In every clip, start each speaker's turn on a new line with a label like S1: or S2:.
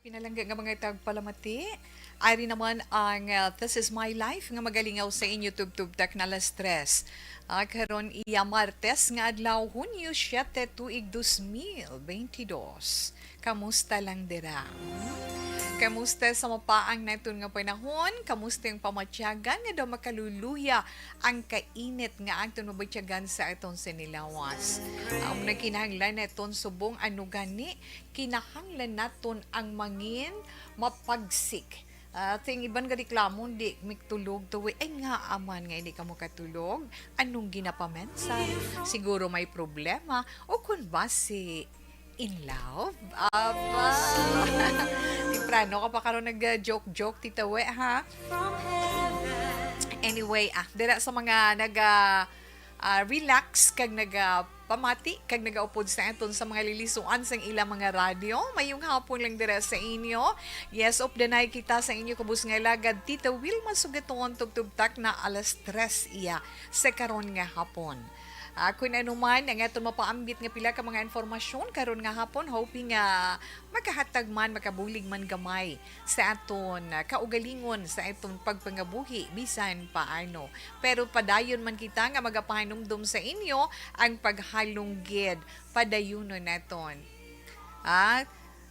S1: Pinalangga nga mga tagpalamati. Ari naman ang This is My Life nga magalingaw sa inyo tubtub-tak na las tres. Karon iya Martes nga adlaw Hunyo 7 tuig 2022. Kamusta lang dira? Kamusta sa mapaang naton nga panahon? Kamusta yung pamatyagan nga daw makaluluya ang kainit nga aton mabatyagan sa aton sinilawas? Ang kinahanglan naton subong ano gani, kinahanglan naton ang mangin mapagsik. Ting iban nga reklamo, di magtulog tuwi. Ay nga aman nga hindi ka mo katulog. Anong ginapamensa? Siguro may problema. O kung ba si in love? Aba! Temprano ka pa karon nag-joke-joke, Tita We, ha? Anyway, dira sa mga relax kag pamati kag nagaupod sa aton sa mga lilisuan sang ilang mga radyo. Mayong hapon lang dira sa inyo. Yes, of the night kita sa inyo kubus nga lagad Tita Wilma Sugaton tugtugtak na alas 3 iya sa karon nga hapon. Kung anuman, ang aton mapaambit nga pila ka mga informasyon karon nga hapon, hoping nga makahatag man, makabulig man gamay sa aton kaugalingon sa aton pagpangabuhi bisan paano. Pero padayon man kita nga magapahinumdum sa inyo ang paghalunggid padayunon naton.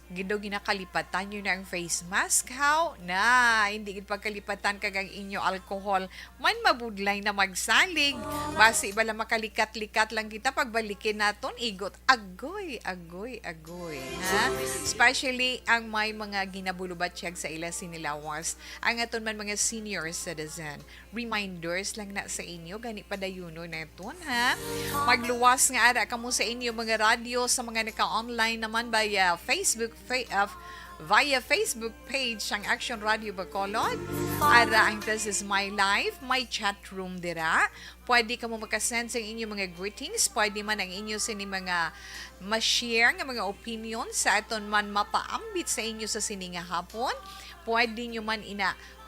S1: Gido ginakalipatan nyo na ang face mask, how? Na, hindi gid pagkalipatan kagang inyo alcohol. Man mabudlay na magsalig. Basi iba lang makalikat-likat lang kita pagbalikin naton igot. Agoy, agoy, agoy. Ha? Especially ang may mga ginabulubatyag sa ila sinilawas. Ang aton man mga senior citizen. Reminders lang na sa inyo. Gani padayuno naton, ha? Magluwas nga ara kamo sa inyo mga radyo sa mga naka-online naman via Facebook page ang Action Radio Bacolod. Ara ang This is My Life, may chat room dira. Pwede ka mo makasend sa inyo mga greetings, pwede man ang inyo sini mga ma-share nga mga opinion sa aton man mapaambit sa inyo sa sininga hapon. Pwede nyo man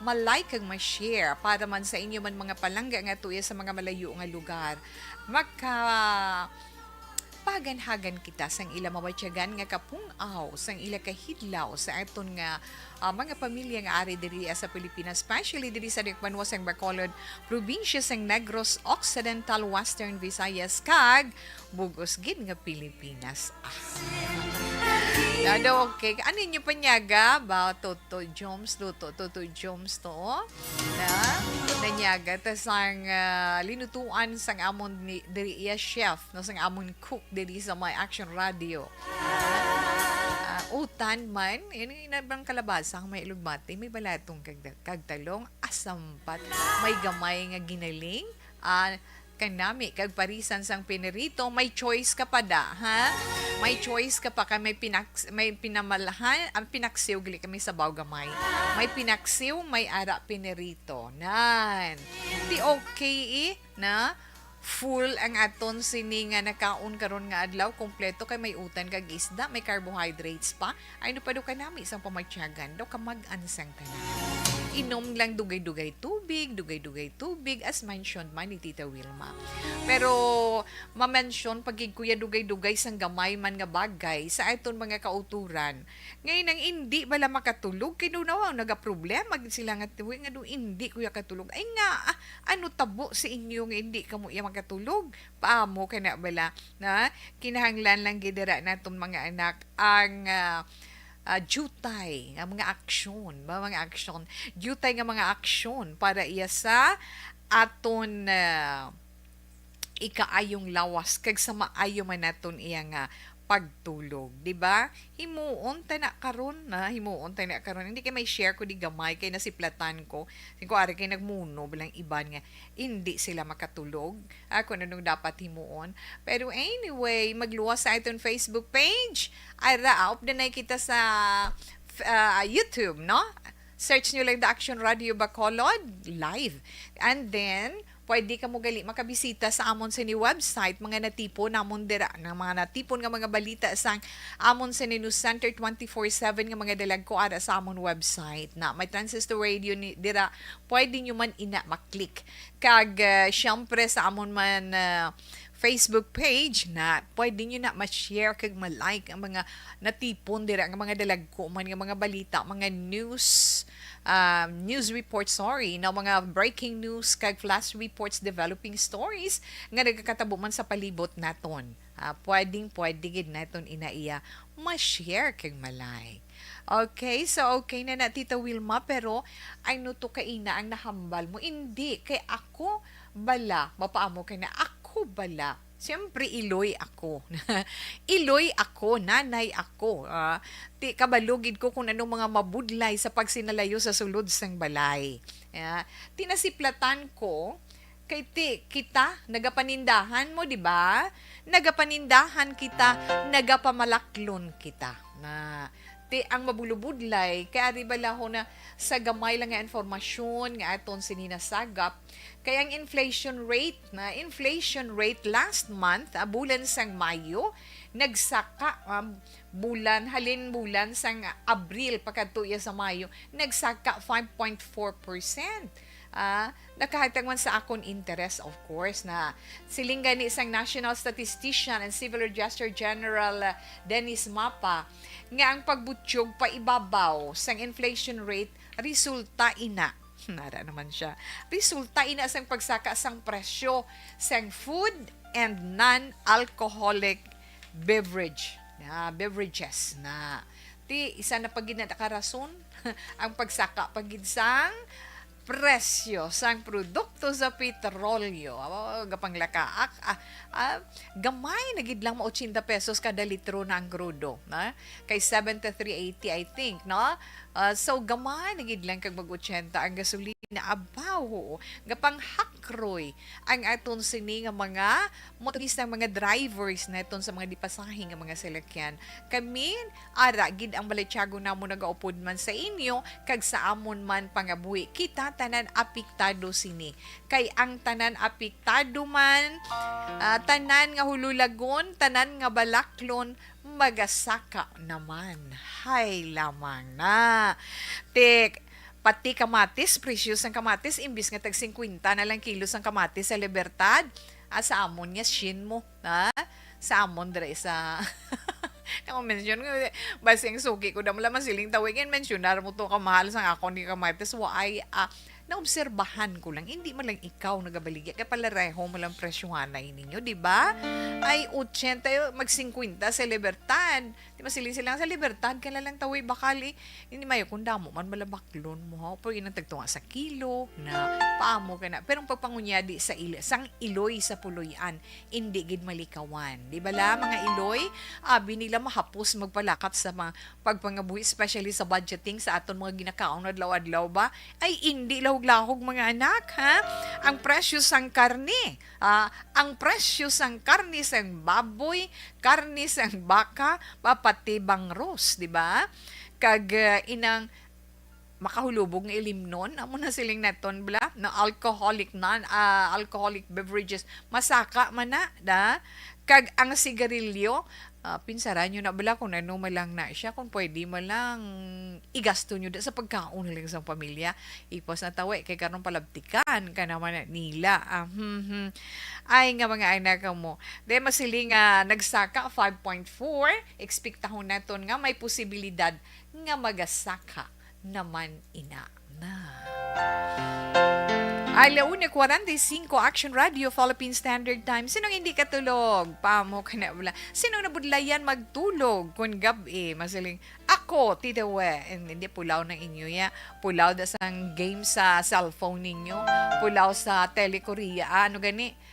S1: ma-like kag ma-share para man sa inyo man mga palangga nga tuya sa mga malayo nga lugar. Paganhagan kita sang ila mawatyagan nga kapungaw sang ila kahidlaw sa aton nga mga pamilya nga ari diri sa Pilipinas, especially diri sa Dikbanwa sang Bacolod, probinsya sang Negros Occidental, Western Visayas kag bugos gid nga Pilipinas. Dado, okay. Ano inyo panyaga? Ba, Toto Joms to. Na, nanyaga. Tas ang linutuan sang amon diri iya chef, no, sang amon cook diri sa my Action Radio. Utan man, yun inabang kalabasa, may ilugbati, may balatong kagtalong, asampat, may gamay nga ginaling, kanami kag parisan sang pinirito, may choice ka pa da, ha? May choice ka pa kay may pinamalahan, ang pinaksiw gali kami sa gamay. May pinaksiw, may ara pinirito. Nan. Di okay na full ang aton sini nga nakaon karon nga adlaw kompleto kay may utan kag isda, may carbohydrates pa. Ay no pa do kanami isang pamatyagan daw kamag-ansang kanami. Inom lang dugay-dugay tubig as mentioned man ni Tita Wilma. Pero ma-mention pagig kuya dugay-dugay sang gamay man nga bagay sa aton mga kauturan. Ngayon ang hindi bala makatulog kay nawa nagaproblema gid sila nga tuwi nga do hindi kuya katulog. Ay nga ano tabo sa inyo nga hindi kamo iya makatulog. Paamo kana bala na kinahanglan lang gid dira naton mga anak ang jutay nga mga aksyon, jutay nga mga aksyon para iya sa aton ikaayong lawas kag sa maayo man naton iya nga pagtulog, di ba? Himuon ta na karon. Hindi kay may share ko di gamay kay nasiplatan ko. Ko ari kay nagmuno bilang iban nga hindi sila makatulog. Ako nung dapat himuon. Pero anyway, magluwas sa aton Facebook page. Ara up na kita sa YouTube, no? Search nyo lang The Action Radio Bacolod live. And then pwede ka mo gali makabisita sa amon sa ni website, mga natipo namon dira, ng mga natipon nga mga balita sang amon sa ni News Center 24/7 nga mga dalag ko ara sa amon website na may transistor radio ni dira, pwede nyo man ina maklik. Kag syempre sa amon man Facebook page na pwede nyo na ma-share kag ma-like ang mga natipon dira ang mga dalagko man nga mga balita, mga news reports, sorry, na mga breaking news kag flash reports, developing stories nga nagkakatabo man sa palibot naton. Pwede gid naton inaiya ma-share kag ma-like. Okay, so okay na Tita Wilma, pero ay no to kaina ang nahambal mo. Hindi, kay ako bala, mapaamo kay na ako bala. Siyempre, iloy ako. Iloy ako, nanay ako. Kabalugid ko kung anong mga mabudlay sa pagsinalayo sa sulod sang balay. Tinasiplatan ko, kay kita, nagapanindahan mo, di ba? Nagapanindahan kita, nagapamalaklon kita. Ang mabulubudlay, kaya di bala ho na sa gamay lang nga informasyon nga aton sininasagap, kaya ang inflation rate last month, bulan sang Mayo, nagsaka bulan sang Abril pagkatuya sa Mayo, nagsaka 5.4%. Nakahatag man sa akon interest, of course, na siling gani isang National Statistician and Civil Register General Dennis Mapa nga ang pagbutyog pa ibabaw sang inflation rate resulta ina nara naman siya, resulta ina sang pagsaka sang presyo sang food and non-alcoholic beverages na isa na pagid na nakarason ang pagsaka pagid sang presyo sang produkto sa petrolyo. Gapanglaka. Gamay na gid lang mo 80 pesos kada litro na ang crudo. Kay 73.80 I think. No? So gamay na gid lang kag mag-80 ang gasolina. Abaw. Gapang hakroy ang aton sini nga mga motorista, mga drivers na iton sa mga dipasahing nga mga salakyan. Kami, gid ang balaytyago namo nagaupod man sa inyo, kag sa amon man pangabuhi. Kita tanan apektado sini. Kay ang tanan apektado man, tanan nga hululagon, tanan nga balaklon, magasaka naman. Hay lamang na. Pati kamatis, precious ang kamatis, imbis nga tag 50 na lang kilos ang kamatis sa Libertad, sa amon nga shin mo. Sa amon dre sa... Ako mention ko, basing suki ko, damo lamang siling tawagin, mentionar mo to kamahal sang ako ni kamatis, ay naobserbahan ko lang, hindi mo lang ikaw nagabaligya, kaya pala reho mo lang presyohanay ninyo, di ba? Ay, 80, mag-50 sa Libertad. Di ba silang sa Libertad, kaya lang taway bakali. Hindi mayo, kung damo man malabaklon mo, ha? Pag inang sa kilo, na paamo ka na. Pero ang pagpangunyadi sa sang iloy sa puloyan, hindi gid malikawan. Di ba la, mga iloy, nila mahapos magpalakat sa mga pagpangabuhi, especially sa budgeting sa aton mga ginakaon adlaw-adlaw ba, ay hindi lahog-lahog mga anak, ha? Ang presyo sang karne, ang presyo sang karne sang baboy, karne sang baka, pati bangros, di ba? Kag inang makahulubog ng ilimnon, amo na siling naton bla na alcoholic alcoholic beverages, masaka man na kag ang sigarilyo, pinsaran nyo na bala kung ano malang na siya, kung pwede malang igasto nyo sa pagkaon lang sa pamilya. Ipos na tawi, kay karong palabtikan ka naman nila. Ay nga mga anak mo. Dahil masiling nagsaka 5.4, ekspektahon naton nga may posibilidad nga magasaka naman ina na. Alauna 45 Action Radio Philippine Standard Time. Sinong hindi katulog? Pamo ka na wala. Sinong nabudlayan magtulog? Kung gabi, masaling ako, Tita We. Hindi pulaw ng inyo ya. Pulaw da sang game sa cellphone ninyo. Pulaw sa telekorea. Ano gani?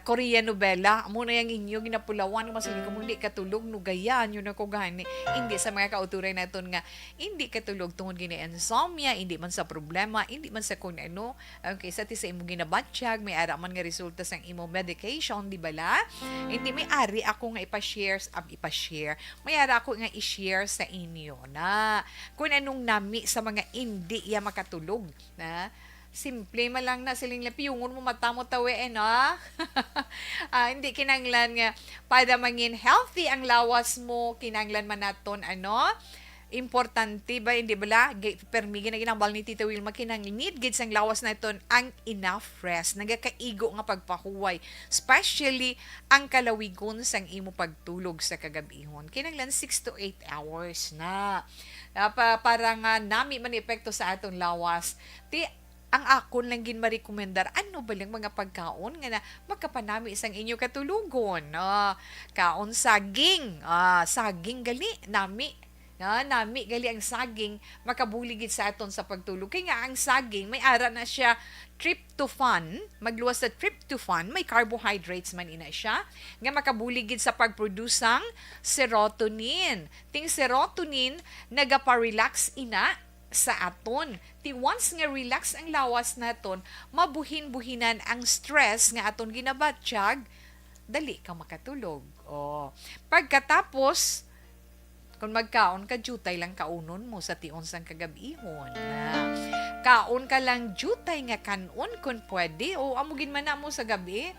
S1: Korean novela, muna yung inyo ginapulawan, masaling kung hindi katulog, nugayan, yun ako gani. Hindi sa mga kauturay na ito nga, hindi katulog tungod gini insomnia, hindi man sa problema, hindi man sa kung ano, okay, sa ti sa imo ginabatsyag, may ara man nga resulta sa imo medication, di bala? Hindi may ari ako nga ipashare, may ara ako nga i-share sa inyo na kung anong nami sa mga hindi ya makatulog, na simple man lang na siling lapiyungon mo mata mo tawi hindi kinanglan nga para mangin healthy ang lawas mo, kinanglan man naton importante ba hindi bala permi ginambal ni Tita Wilma kinang need gid sang lawas na iton ang enough rest nagakaigo nga pagpahuway especially ang kalawigon sang imo pagtulog sa kagabihon kinanglan 6 to 8 hours na. Para nga nami man epekto sa aton lawas ti ang akon lang gin marekomendar ano ba lang mga pagkaon nga na magkapanami isang inyo katulugon. Kaon saging. Saging gali nami nami gali ang saging makabuligid sa aton sa pagtulog kay nga ang saging may ara na siya tryptophan magluwas sa tryptophan may carbohydrates man ina siya nga makabuligid sa pagproduce sang serotonin ting serotonin nagapa-relax ina sa aton ti once nga relax ang lawas naton mabuhin-buhinan ang stress nga aton ginabatsyag dali ka makatulog pagkatapos kung magkaon ka, jutay lang kaunon mo sa tion sang kagabihon. Kaon ka lang jutay nga kanon kung pwede. O amugin man na mo sa gabi.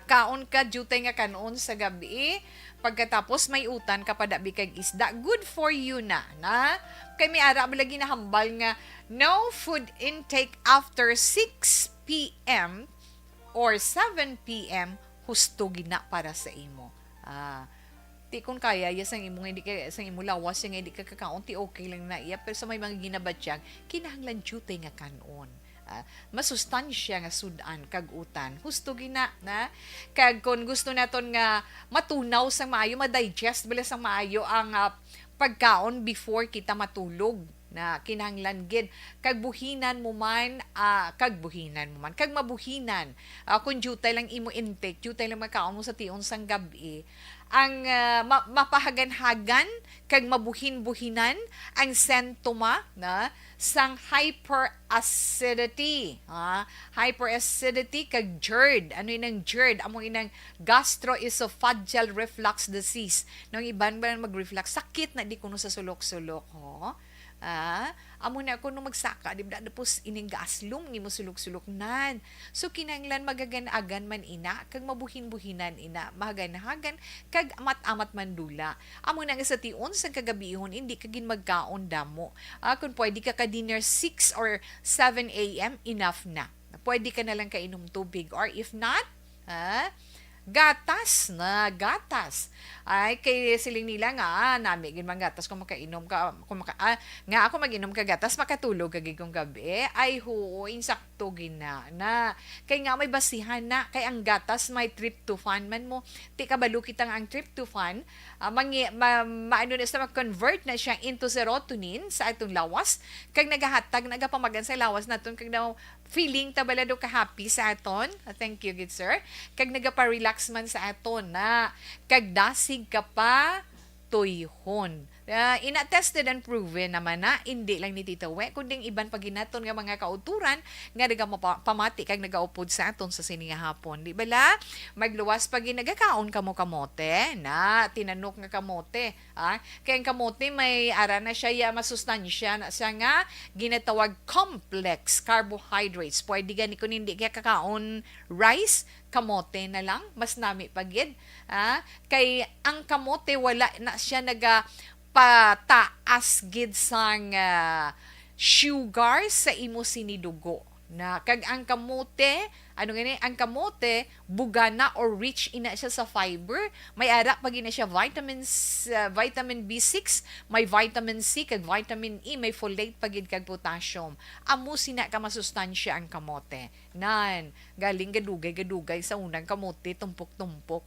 S1: Kaon ka jutay nga kanon sa gabi. Pagkatapos may utan ka padabi kag isda. Good for you na. Kay may ara lagi na hambal nga no food intake after 6 p.m. or 7 p.m. husto gina para sa imo. Ti kung kaya sang imo nga hindi ka sang imo lawas nga hindi ka kakaon ti okay lang na iya pero sa may mga ginabatyag kinahanglan jutay nga kanon masustansya nga sudan kag utan husto gina na kag kung gusto naton nga matunaw sang maayo ma-digest bala sang maayo ang pagkaon before kita matulog na kinahanglan gid kag buhinan mo man kag mabuhinan kung jutay lang imo intake jutay lang makaon mo sa tion sang gabi ang mapahagan-hagan kag mabuhin-buhinan ang sentoma na sang hyperacidity hyperacidity kag GERD ano inang GERD among inang gastroesophageal reflux disease nang iban ba mag-reflux sakit na di kuno sa sulok-sulok amo na ako nung magsaka di ba tapos ining gaaslong ni mo sulok-sulok nan so kinanglan magagan-agan man ina kag mabuhin-buhinan ina mahagan-hagan kag amat-amat mandula amo na nga sa tion sa kagabihon hindi ka gin magkaon damo kung pwede ka dinner 6 or 7 a.m. enough na pwede ka na lang kainom tubig or if not gatas ay kay siling nila nga nami gin man gatas kung makainom ka nga ako maginom ka gatas makatulog kag kong gabi ay insakto gina na kay nga may basihan na kay ang gatas may tryptophan man mo ti kabalo kitang ang tryptophan maano na sa mag-convert na siya into serotonin sa atong lawas kag nagahatag nagapamagan sa lawas naton kag daw feeling tabala do ka happy sa aton thank you good sir kag nagapa-relax man sa aton na kag dasig ka pa tuyhon ina-tested and proven naman na hindi lang ni Tita We kundi iban paginaton nga mga kauturan nga pamati kag nagaupod sa aton sa sininga hapon di bala magluwas pag nagakaon kamo kamote na tinanok nga kamote kay ang kamote may ara na siya masustansya na siya nga ginatawag complex carbohydrates pwede gani kun hindi kaya kakaon rice kamote na lang mas nami pagid kay ang kamote wala na siya pataas gid sang sugar sa imo sinidugo na kag ang kamote ang kamote bugana or rich ina siya sa fiber may ara pag ina siya vitamin B6 may vitamin C kag vitamin E may folate pagid kag potassium amo sina ka masustansya ang kamote nan galing gadugay sa unang kamote tumpok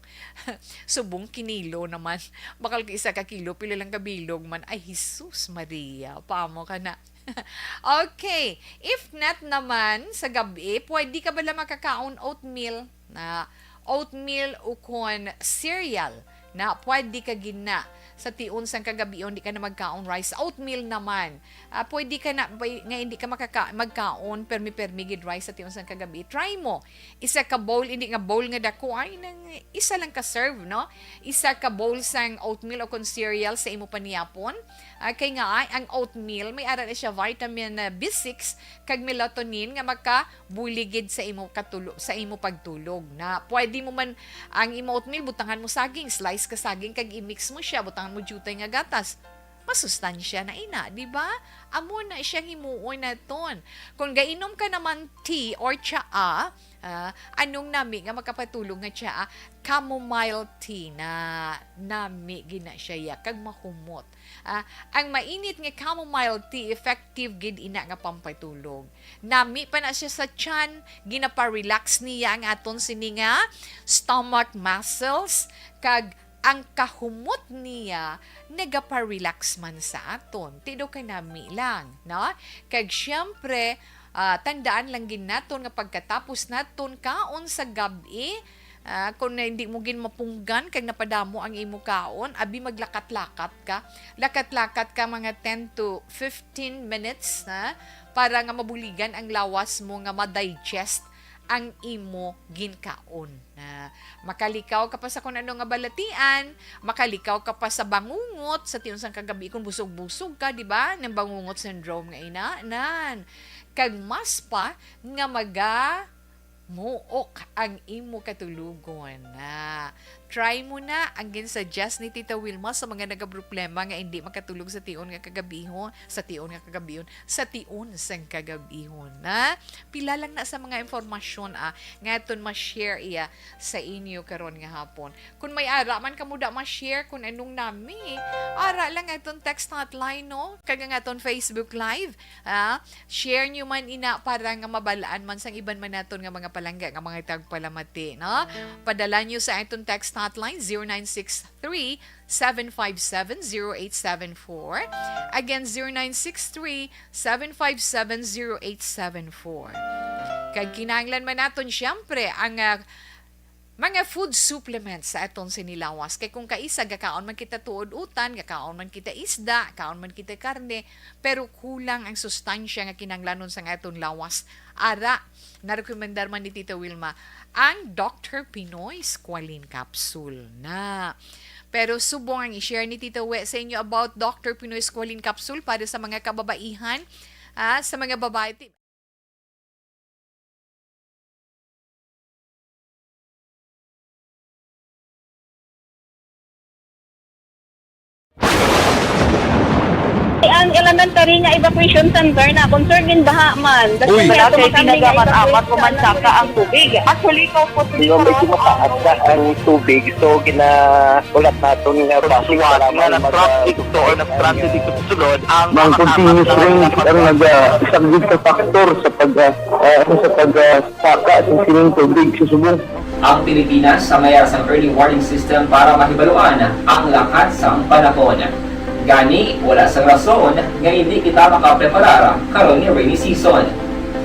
S1: subong kinilo naman bakal ka isa ka kilo pila lang ka bilog man ay Jesus Maria paamo ka na okay if not naman sa gabi pwede ka bala makakaon oatmeal o kon cereal na pwede ka gina sa tion sang kagabion di ka na magkaon rice oatmeal naman pwede ka na nga hindi ka magkaon permi gid rice sa tion sang kagabi try mo isa ka bowl hindi nga bowl nga dako ay nang isa lang ka serve no isa ka bowl sang oatmeal o kon cereal sa imo paniyapon kay nga ang oatmeal may ara na siya vitamin B6 kag melatonin nga makabuligid sa imo pagtulog na pwede mo man ang imo oatmeal butangan mo saging slice ka saging kag i-mix mo siya butangan mo jutay nga gatas masustansya na ina, di ba? Amo na siyang himuon na ton. Kung gainom ka naman tea or tsaa, anong nami nga makapatulong nga tsaa, chamomile tea na nami gina siya kag mahumot. Ang mainit nga chamomile tea effective gid ina nga pampatulog. Nami pa na siya sa tiyan, ginapa-relax niya ang aton sini nga stomach muscles kag ang kahumot niya nagapa-relax man sa aton. Tido kay nami lang, no? Kag syempre, tandaan lang gin naton nga pagkatapos naton kaon sa gabi, kung na hindi mo gin mapunggan kag napadamo ang imo kaon, abi maglakat-lakat ka. Lakat-lakat ka mga 10 to 15 minutes para nga mabuligan ang lawas mo nga ma-digest ang imo ginkaon. Makalikaw ka pa sa kung ano nga balatian, makalikaw ka pa sa bangungot, sa tiyon sang kagabi kung busog-busog ka, di ba? Ng bangungot syndrome nga inaanan. Kag mas pa nga muok ang imo katulugon. Try mo na ang ginsuggest ni Tita Wilma sa mga nagaproblema nga hindi makatulog sa tion nga kagabihon, sa tion sang kagabihon. Pila lang na sa mga informasyon nga aton ma-share iya sa inyo karon nga hapon. Kung may ara man kamo da ma-share kung anong nami, ara lang aton text hotline no, kag nga aton Facebook live. Share nyo man ina para nga mabalaan man sang iban man naton nga mga palangga nga mga tagpalamati, no? Padala nyo sa aton text hotline 0963-757-0874. Again, 0963-757-0874. Kag kinahanglan man naton syempre ang mga food supplements sa aton sinilawas. Kay kung kaisa, gakaon man kita tuod utan, gakaon man kita isda, kaon man kita karne, pero kulang ang sustansya nga kinanglanon sa aton lawas. Ara, narekomendar man ni Tita Wilma ang Dr. Pinoy Squalene Capsule na. Pero subong ang i-share ni Tita We sa inyo about Dr. Pinoy Squalene Capsule para sa mga kababaihan, sa mga babae.
S2: Ang elementary nga evacuation center na concern din baha man.
S3: Uy,
S2: kaya
S3: kasi
S2: tumakambing
S3: tinagaman
S2: nga
S3: amat
S2: evacuation
S3: kumansaka ang tubig. Actually, ikaw po
S4: Di ba medyo mataas na ang tubig, so ulat natin nga
S3: Siwat nga nag-traffic to or nag-transit dito sa sulod ang
S4: Mang continuous rain ang isang good ka factor sa pagsaka at sining tubig sa subong.
S5: Ang Pilipinas sa mayas ang early warning system para mahibaluan ang lakat sa panahon. Gani, wala sa rason nga hindi kita makapreparara karon ni rainy season.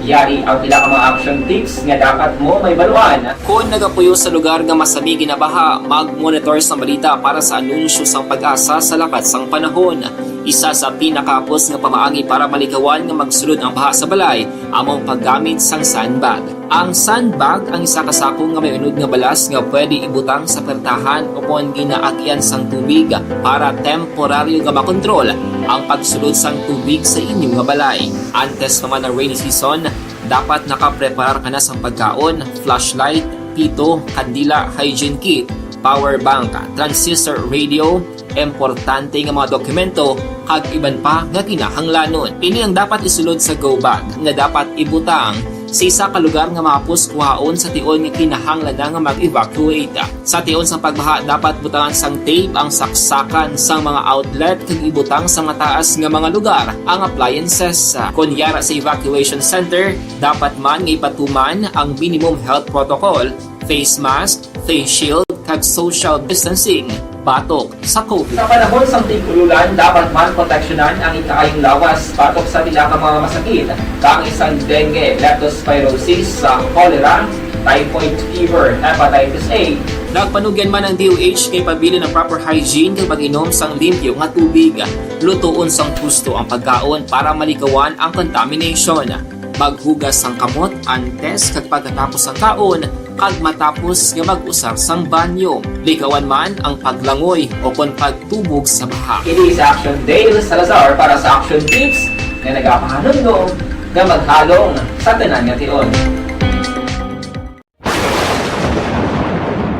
S5: Yari ang pila ka mga action tips nga dapat mo may baluan. Kung nagapuyo sa lugar nga masabi ginabaha, mag-monitor sa balita para sa anunsyo sang pag-asa sa lakat sang panahon. Isa sa pinakapos nga pamaagi para malikawan nga magsulod ang baha sa balay, among paggamit sang sandbag. Ang sandbag ang isa kasakong nga may unod nga balas nga pwede ibutang sa pertahan upon ginaagyan sang tubig para temporaryo nga makontrol ang pagsulod sang tubig sa inyong nga balay. Antes naman ng rainy season, dapat nakapreparar ka na sa pagkaon, flashlight, pito, kandila, hygiene kit, power bank, transistor radio, importante nga mga dokumento, kag iban pa nga kinahanglanon. Ini ang dapat isulod sa go bag nga dapat ibutang sa isa ka lugar nga mapus kuhaon sa tion nga kinahanglan nga mag-evacuate. Sa tion sa pagbaha dapat butangan sang tape ang saksakan sang mga outlet kag ibutang sa mataas nga mga lugar ang appliances. Kunyara sa evacuation center, dapat man nga ipatuman ang minimum health protocol, face mask, face shield kag social distancing. Batok sa COVID. Sa panahon sa tigululan, dapat man proteksyonan ang ikaayong lawas batok sa pila ka mga masakit. Kang isang dengue, leptospirosis, cholera, typhoid fever, hepatitis A. Nagpanugyan man ang DOH kay pabili ng proper hygiene kay pag-inom sang limpyo nga tubig. Lutuon sang husto ang pagkaon para malikawan ang contamination. Maghugas sang kamot antes kag pagkatapos ang kaon kag matapos nga mag-usar sang banyo. Likawan man ang paglangoy o kon pagtubog sa baha. It is Action Dale Salazar para sa Action Tips na nagapahanong nga maghalong sa tanan nga tion.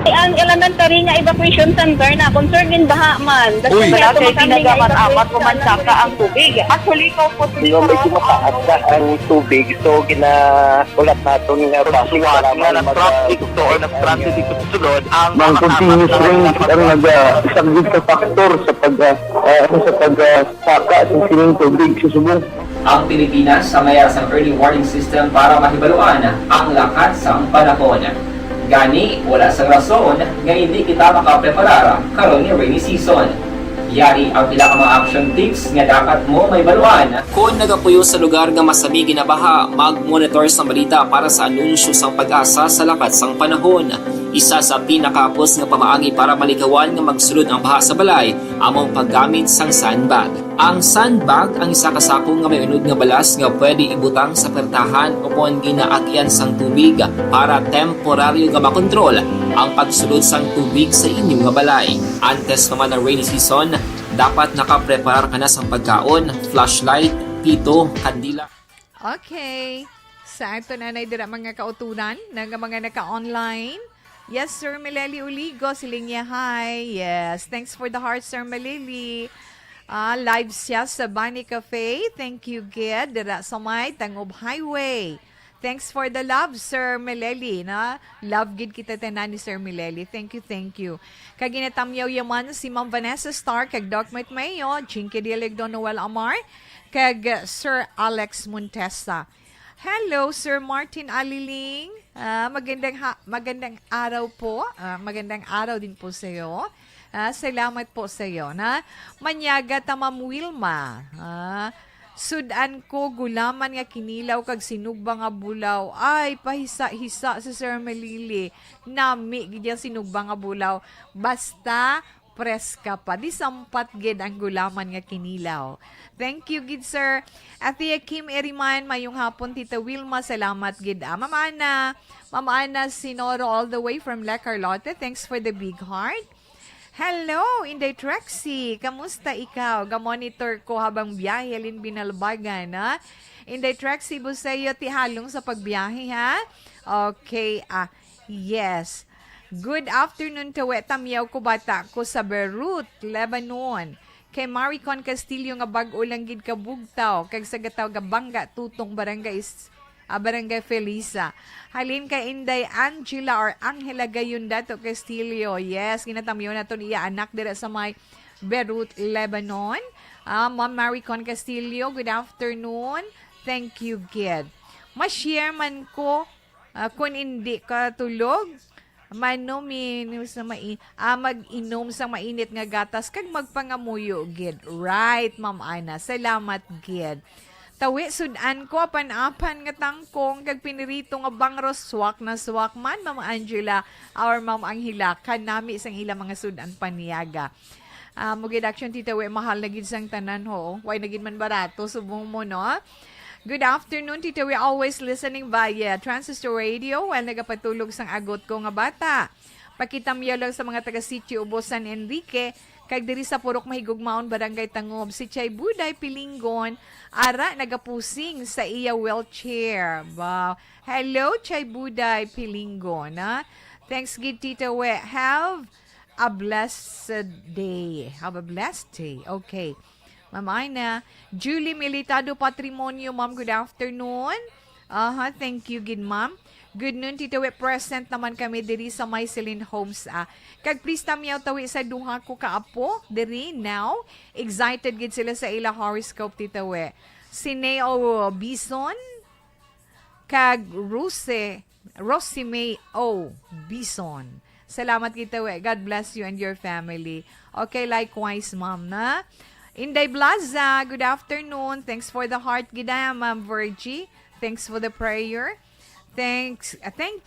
S2: Ang elementary nga evacuation center na concern din baha man.
S3: Uy,
S2: kaya
S3: kaya pinagamat-amat
S2: evacuation
S3: kumansaka ang tubig. Actually, ikaw po
S4: Yung medyo mataas na ang tubig, so ulat natin nga
S3: pasuwat nga nag-traffic to or nag-transit sa sunod ang
S4: Mang continuous rain ang nag-subject sa factor sa pagsaka sa sining tubig sa subong.
S5: Ang Pilipinas sa mayroon sa early warning system para mahibaluan ang lakat sang panahon. Gani, wala sa rason nga hindi kita makapreparar karon ni rainy season. Yari ang pila ka mga action tips nga dapat mo may baluan. Kung nagapuyo sa lugar nga masabi ginabaha, mag-monitor sa balita para sa anunsyo sang pag-asa sa lakat sang panahon. Isa sa pinakapos nga pamaagi para maligawan nga magsulod ang baha sa balay, among paggamit sang sandbag. Ang sandbag ang isa kasakong nga may unod nga balas nga pwede ibutang sa pertahan upon ginaagyan sang tubig para temporaryo nga makontrol ang pagsulod sang tubig sa inyong nga balay. Antes naman ng rainy season, dapat nakapreparar ka na sang pagkaon, flashlight, pito, kandila.
S1: Okay. Sa ito na dira mga kautunan ng mga naka-online. Yes, Sir Meleli Uligo, Silinya, hi. Yes, thanks for the heart, Sir Meleli. Live siya sa Bunny Cafe. Thank you, Gid. Dira sa may Tangob Highway. Thanks for the love, Sir Meleli. Na? Love gid kita tanan ni Sir Meleli. Thank you. Kaginatamyaw yaman si Ma'am Vanessa Star, kag Doc Mike Mayo, Chinky Dialegdo Noel Amar, kag Sir Alex Montesa. Hello, Sir Martin Aliling. Magandang araw po. Magandang araw din po sa iyo. Salamat po sa iyo. Manyaga ta Ma'am Wilma. Sudan ko gulaman nga kinilaw kag sinugba nga bulaw. Ay, pahisa-hisa sa Sir Melili. Nami gidya sinugba nga bulaw. Basta preska pa. Di sampat gid ang gulaman nga kinilaw. Thank you, gid sir. Ate Kim Eriman, mayong hapon, Tita Wilma, salamat, gid. Mama Ana Sinoro all the way from La Carlota. Thanks for the big heart. Hello, Inday Trexie. Kamusta ikaw? Ga-monitor ko habang biyahe, Lin Binalbagan, ha? Inday Trexie, busayo ti halong sa pagbiyahe, ha? Okay, yes. Good afternoon to Tamyaw ko bata ko sa Beirut, Lebanon. Kay Maricon Castillo nga bag-o lang gid ka Bugtaw, kag sa gataw Gabanga tutong Barangay Felisa. Halin kay Inday Angela or Angela Gayunda to Castillo. Yes, ginatamyo na to niya anak dira sa may Beirut, Lebanon. Ma'am Maricon Castillo, good afternoon. Thank you, Gid. Ma-share man ko kung hindi ka tulog. Mag-inom sa mainit nga gatas kag magpangamuyo, Gid. Right, Ma'am Ana. Salamat, Gid. Tawi sudan ko apan-apan nga tangkong kag pinirito nga bangros swak na swak man, Ma'am Angela or Ma'am Anghila kanami sang ilang mga sudan paniyaga. Mugid action tita we mahal na gid sang tanan ho. Why na gid man barato subong mo no? Good afternoon, Tita. We're always listening via Transistor Radio while nagapatulog sang agot ko nga bata. Pakitamyaw lang sa mga taga-sitio Ubos San Enrique, kag diri sa Purok Mahigugmaon, Barangay Tangob, si Chay Buday Pilingon, ara nagapusing sa iya wheelchair. Wow. Hello, Chay Buday Pilingon. Thanks, gid Tita. We have a blessed day. Have a blessed day. Okay. Ma'am Aina. Julie Militado Patrimonio, Ma'am, good afternoon. Thank you, gid Ma'am. Good noon, Tita We. Present naman kami diri sa Myceline Homes. Kag please tamyaw tawi sa duha ko kaapo diri now. Excited gid sila sa ila horoscope, Tita We. Si Neo Bison kag Rosie May O Bison. Salamat, Tita We. God bless you and your family. Okay, likewise, Ma'am, na. Inday Blaza, good afternoon. Thanks for the heart, gida, Ma'am Virgie. Thanks for the prayer. Thank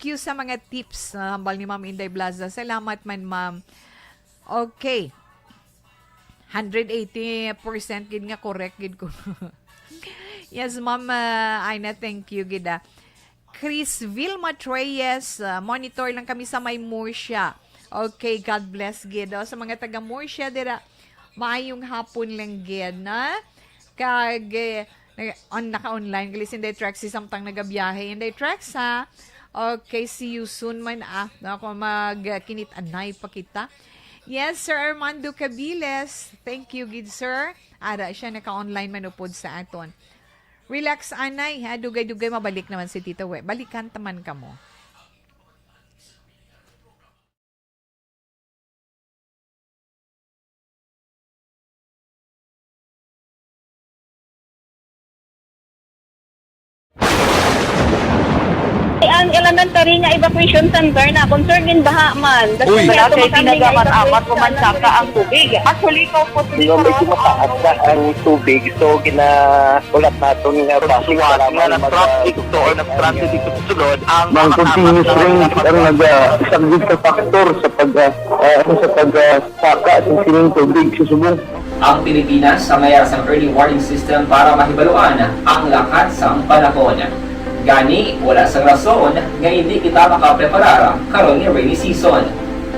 S1: you sa mga tips hambal ni Ma'am Inday Blaza. Salamat man, Ma'am. Okay. 180% gid nga correct gid ko. Yes, Ma'am Aina, thank you, gida. Chris Vilma Treyes, monitor lang kami sa may Murcia. Okay, God bless, gid. Sa mga taga Murcia, dira, maayong hapon lang gid na kag naka-online gali si Inday Trax samtang nagabiyahe. Inday Trax ha. Okay, see you soon man ako magkinit-anay pa kita. Yes, Sir Armando Cabiles. Thank you, good sir. Ara siya naka-online manupod sa aton. Relax, anay, ha? Dugay-dugay mabalik naman si Tita We. Balikan taman ka mo.
S2: Ang elementary nga evacuation center na concern din baha man.
S3: Uy,
S2: kaya
S3: kasi
S2: tumakami
S3: tinagaman
S2: nga
S3: amat
S2: evacuation
S3: kumansaka ang tubig. Actually, ikaw po
S4: Di ba medyo mataas na ang tubig, so ulat natin nga
S3: Kasiwat nga ng traffic to or nag-transit dito sa sulod ang
S4: ng continuous rain ang nag-isang sa factor sa pagsaka at sining tubig sa subong.
S5: Ang Pilipinas sa mayroon sa early warning system para mahibaluan ang lakat sa panahon. Gani, wala sa rason nga hindi kita makapreparara karon ni rainy season.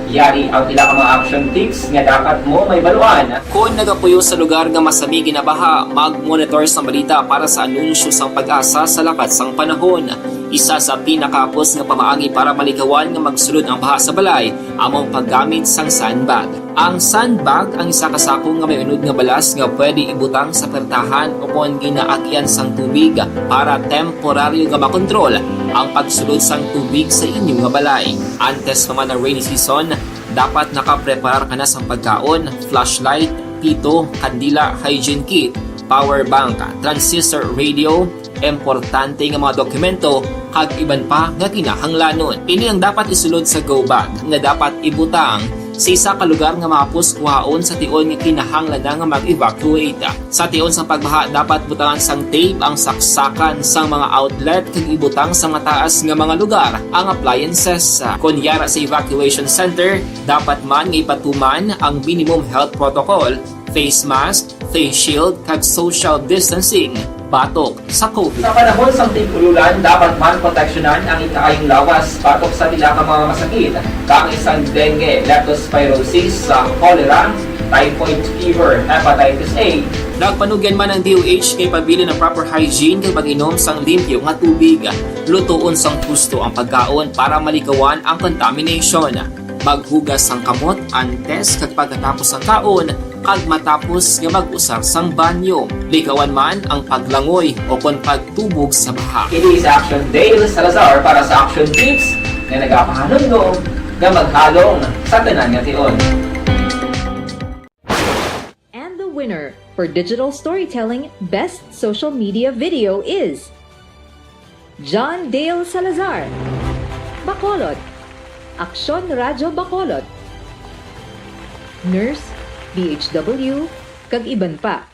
S5: Yari ang pila ka mga action tips nga dapat mo may baluan. Kung nagapuyo sa lugar nga masabi ginabaha, mag-monitor sa balita para sa anunsyo sa pag-asa sa lakat sang panahon. Isa sa pinakapos nga pamaagi para malikawan nga magsulod ang baha sa balay, among paggamit sang sandbag. Ang sandbag ang isa kasakong nga may unod nga balas nga pwede ibutang sa pertahan upon ginaagyan sang tubig para temporaryo nga makontrol ang pagsulod sang tubig sa inyong nga balay. Antes naman ng rainy season, dapat nakapreparar ka na sa pagkaon, flashlight, pito, kandila, hygiene kit, power bank, transistor radio, importante nga mga dokumento kag iban pa nga kinahanglanon. Ini ang dapat isulod sa go bag nga dapat ibutang sa isa ka lugar nga mapus kuhaon sa tion nga kinahanglan nga mag-evacuate. Sa tion sa pagbaha dapat butangan sang tape ang saksakan sang mga outlet kag ibutang sa mataas nga mga lugar ang appliances. Kunyara sa evacuation center, dapat man nga ipatuman ang minimum health protocol, face mask, face shield kag social distancing batok sa COVID. Sa panahon sa tigululan, dapat man proteksyonan ang ikaayong lawas batok sa pila ka mga masakit, kang isang dengue, leptospirosis, cholera, typhoid fever, hepatitis A. Nagpanugyan man ang DOH kay pabili ng proper hygiene kay pag-inom sang limpyo nga tubig. Lutuon sang husto ang pagkaon para malikawan ang contamination. Maghugas sang kamot antes kag pagkatapos ang kaon kag matapos nga mag-usar sang banyo. Likawan man ang paglangoy o kon pagtubog sa baha. Kini sa Action Dale Salazar para sa action tips nga nagapahanong nga maghalong sa tanan nga tion.
S6: And the winner for Digital Storytelling Best Social Media Video is John Dale Salazar, Bacolod, Aksyon Radyo Bacolod, Nurse, DHW, kag iban pa.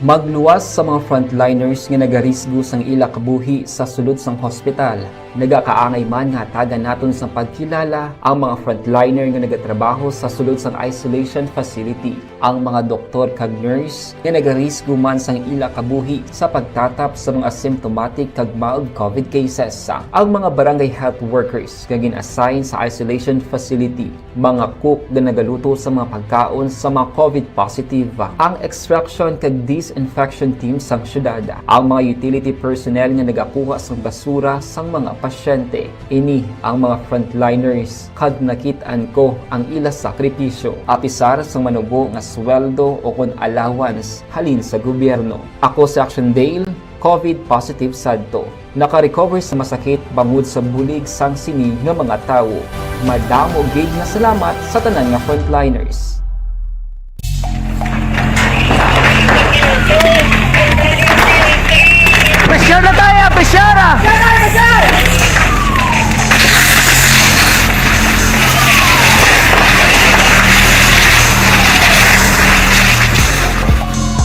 S5: Magluwas sa mga frontliners nga nagarisgo sang ila kabuhi sa sulod sang hospital. Nagakaangay man nga tagan naton sa pagkilala ang mga frontliner nga nagatrabaho sa sulod sang isolation facility. Ang mga doktor kag nurse nga nagarisgo man sang ila kabuhi sa pagtatap sa mga symptomatic kag mild COVID cases. Ang mga barangay health workers nga gin-assign sa isolation facility, mga cook nga nagaluto sa mga pagkaon sa mga COVID positive, ang extraction kag disinfection team sang syudad, ang mga utility personnel nga nagakuha sang basura sang mga pasyente. Ini ang mga frontliners kag nakitaan ko ang ila sakripisyo apisar sang manubo nga sweldo o kon allowance halin sa gobyerno. Ako sa Action Dale, COVID positive sadto. Naka-recover sa masakit bangod sa bulig sang sini nga mga tawo. Madamo gid na salamat sa tanan nga frontliners.
S3: Pressure na tayo! Pressure na!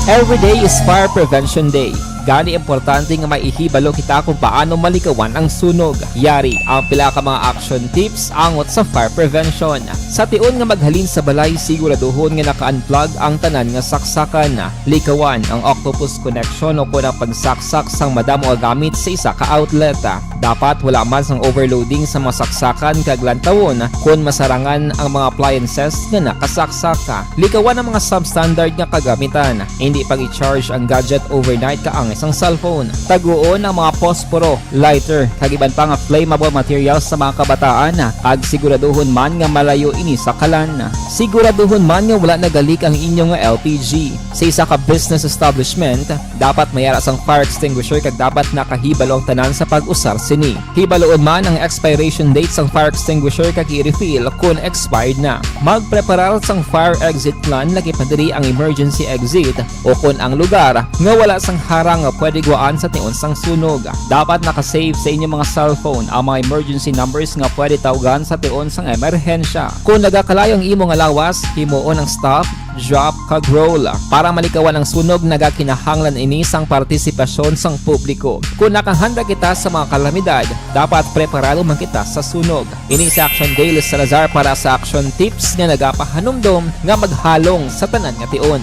S5: Every day is Fire Prevention Day. Gani importante nga maihibalo kita kung paano malikawan ang sunog. Yari ang pila ka mga action tips angot sa fire prevention. Sa tion nga maghalin sa balay, siguraduhon nga naka-unplug ang tanan nga saksakan. Likawan ang octopus connection o kung ang pagsaksak sang madamo nga gamit sa isa ka outlet. Dapat wala man sang overloading sa mga saksakan kag lantawon kung masarangan ang mga appliances nga nakasaksaka. Likawan ang mga substandard nga kagamitan. Hindi pag i-charge ang gadget overnight kaangay isang cellphone. Taguon ang mga posporo, lighter, kagiban pa nga flammable materials sa mga kabataan ag siguraduhon man nga malayo ini sa kalan. Siguraduhon man nga wala nagalik ang inyong nga LPG. Sa isa ka business establishment, dapat mayara sang fire extinguisher kag dapat nakahibalo ang tanan sa pag-usar sini. Hibaloon man ang expiration date sang fire extinguisher kag i-refill kung expired na. Magpreparar sang fire exit plan lagi padiri ang emergency exit o kung ang lugar nga wala sang harang nga pwede guwaan sa tiun sang sunog. Dapat nakasave sa inyong mga cellphone ang mga emergency numbers nga pwede tawagan sa tiun sang emerhensya. Kung nagakalayo ang imo nga lawas, himuon ang stop, drop kag roll para malikawan ang sunog nagakinahanglan ini sang partisipasyon sang publiko. Kung nakahanda kita sa mga kalamidad, dapat preparado man kita sa sunog. Ini si Action Dale Salazar para sa action tips nga nagapahanumdom nga maghalong sa tanan nga tion.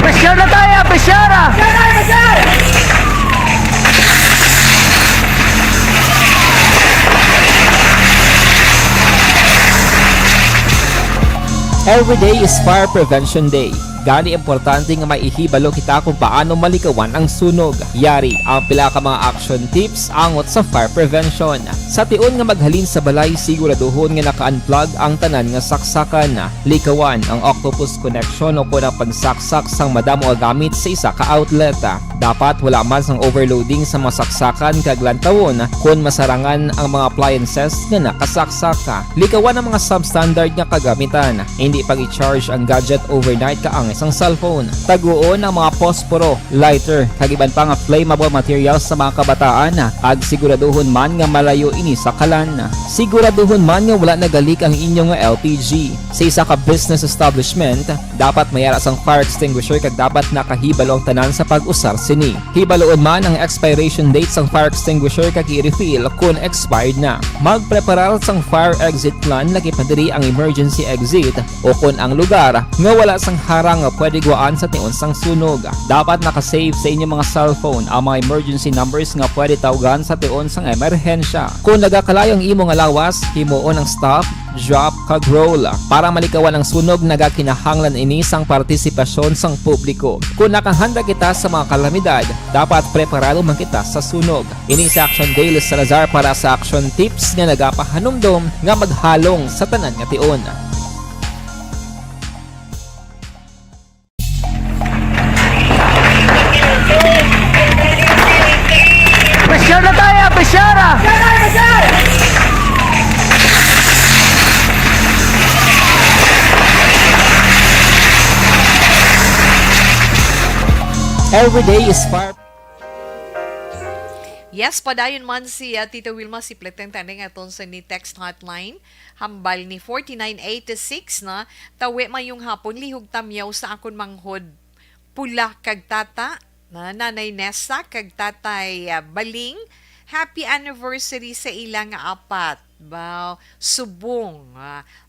S3: Pressure na tayo! Pressure!
S5: Every day is Fire Prevention Day. Gani importante nga maihibalo kita kung paano malikawan ang sunog. Yari ang pila ka mga action tips angot sa fire prevention. Sa tiun nga maghalin sa balay, siguraduhon nga naka-unplug ang tanan nga saksakan. Likawan ang octopus connection o kung ang pagsaksak sang madamo nga gamit sa isa ka outlet. Dapat wala man sang overloading sa mga saksakan kag lantawon kung masarangan ang mga appliances nga nakasaksaka. Likawan ang mga substandard nga kagamitan. Hindi pag i-charge ang gadget overnight kaang isang cellphone. Taguon ang mga posporo, lighter, kagiban pa nga flammable materials sa mga kabataan ag siguraduhon man nga malayo ini sa kalan. Siguraduhon man nga wala nagalik ang inyong nga LPG. Sa isa ka business establishment, dapat mayara sang fire extinguisher kag dapat nakahibalo ang tanan sa pag-usar sini. Hibaloon man ang expiration date sang fire extinguisher kag i-refill kung expired na. Magpreparar sang fire exit plan lagi padiri ang emergency exit o kung ang lugar nga wala sang harang nga pwede guwaan sa tiun sang sunog. Dapat nakasave sa inyong mga cellphone ang mga emergency numbers nga pwede tawagan sa tiun sang emerhensya. Kung nagakalayo ang imo nga lawas, himuon ang stop, drop kag roll para malikawan ang sunog nagakinahanglan ini sang partisipasyon sang publiko. Kung nakahanda kita sa mga kalamidad, dapat preparado man kita sa sunog. Ini si Action Dale Salazar para sa action tips nga nagapahanumdom nga maghalong sa tanan nga tion.
S3: Pressure na tayo! Pressure!
S5: Every day is fire.
S1: Yes, padayon man si Tita Wilma si Pleten taning aton sa ni text hotline. Hambal ni 4986 na tawi mayong hapon lihog tamyaw sa akon manghod. Pula kag tata na nanay Nessa kag tatay Baling. Happy anniversary sa ilang apat. Wow, subong.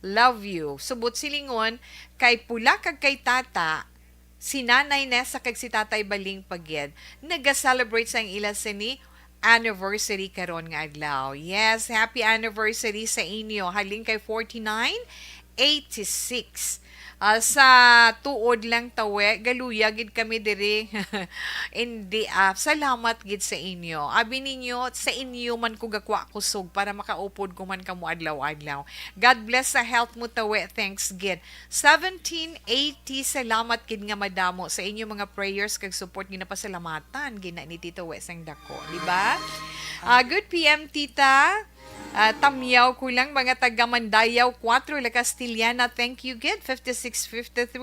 S1: Love you. Subot silingon kay pula kag kay tata. Si nanay Nessa kag si tatay Baling pagyed naga-celebrate sa ila sini anniversary karon nga adlaw. Yes, happy anniversary sa inyo. Haling kay 4986. Sa tuod lang tawe, galuya gid kami diri. Hindi salamat gid sa inyo. Abi ninyo sa inyo man ko gakwa kusog para makaupod ko man kamo adlaw-adlaw. God bless sa health mo tawe. Thanks gid. 1780 salamat gid nga madamo sa inyo mga prayers kag support gid na pasalamatan gina ni Tito Wesang dako, di ba? Good PM Tita. Tamyaw ko lang mga taga Mandayaw 4 La Castillana. Thank you gid 5653.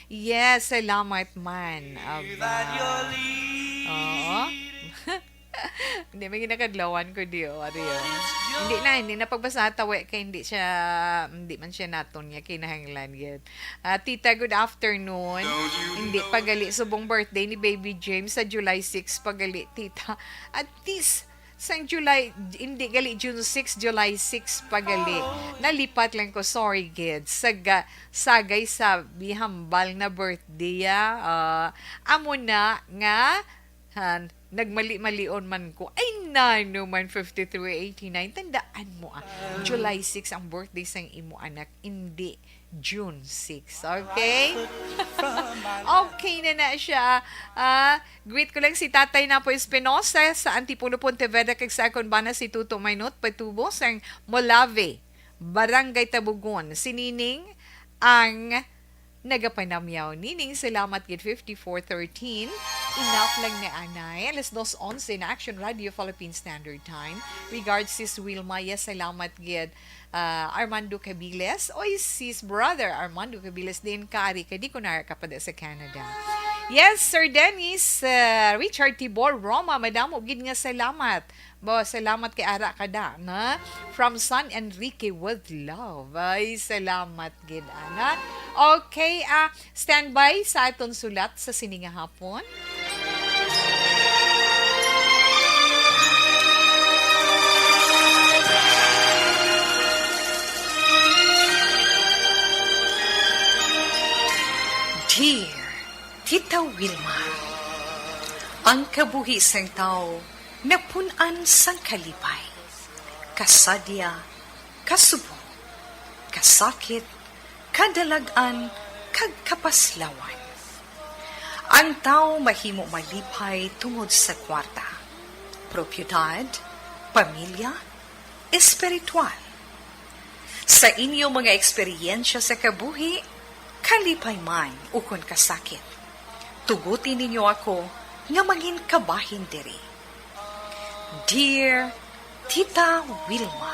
S1: Yes, salamat man. Oo. Hindi may ginakadlawan ko diyo. Hindi na pagbasa tawi kay hindi man siya naton niya kinahanglan gid. Tita, good afternoon. Hindi pagali subong birthday ni Baby James sa July 6 pagali tita. At least sang July, hindi gali June 6, July 6 pagali. Nalipat lang ko, sorry kids. Sagay sa bihambal na birthday. Amo na nga nagmali-malion man ko. Ay, nano man, 5389. Tandaan mo, July 6 ang birthday sang imo anak, hindi June 6. Okay? Okay na siya. Greet ko lang si Tatay Napo Espinosa sa Antipuno Pontevedra kag sa akon bana si Tuto Maynot Patubo sang Molave, Barangay Tabugon. Si Nining ang nagapanamyaw. Nining, salamat gid 5413. Enough lang ni Anay. Alas 2:11 na Action Radio Philippine Standard Time. Regards sis Wilmaya, salamat gid. Armando Cabiles. Oy, sis brother Armando Cabiles din kari kadi ko na kapada sa Canada. Yes, Sir Dennis, Richard Tibor, Roma, madamo gid nga salamat. Salamat kay Ara kada, na? From San Enrique with love. Ay, salamat gid ana. Okay, standby sa aton sulat sa sininga hapon. Dear Tita Wilma, ang kabuhi sang tao napunan sang kalipay, kasadya, kasubo, kasakit, kadalagan, kag kapaslawan. Ang tao mahimo malipay tungod sa kwarta, propiedad, pamilya, espiritual. Sa inyo mga eksperyensya sa kabuhi, kalipay man ukon kasakit, tugutin ninyo ako nga maging kabahin diri. Dear Tita Wilma.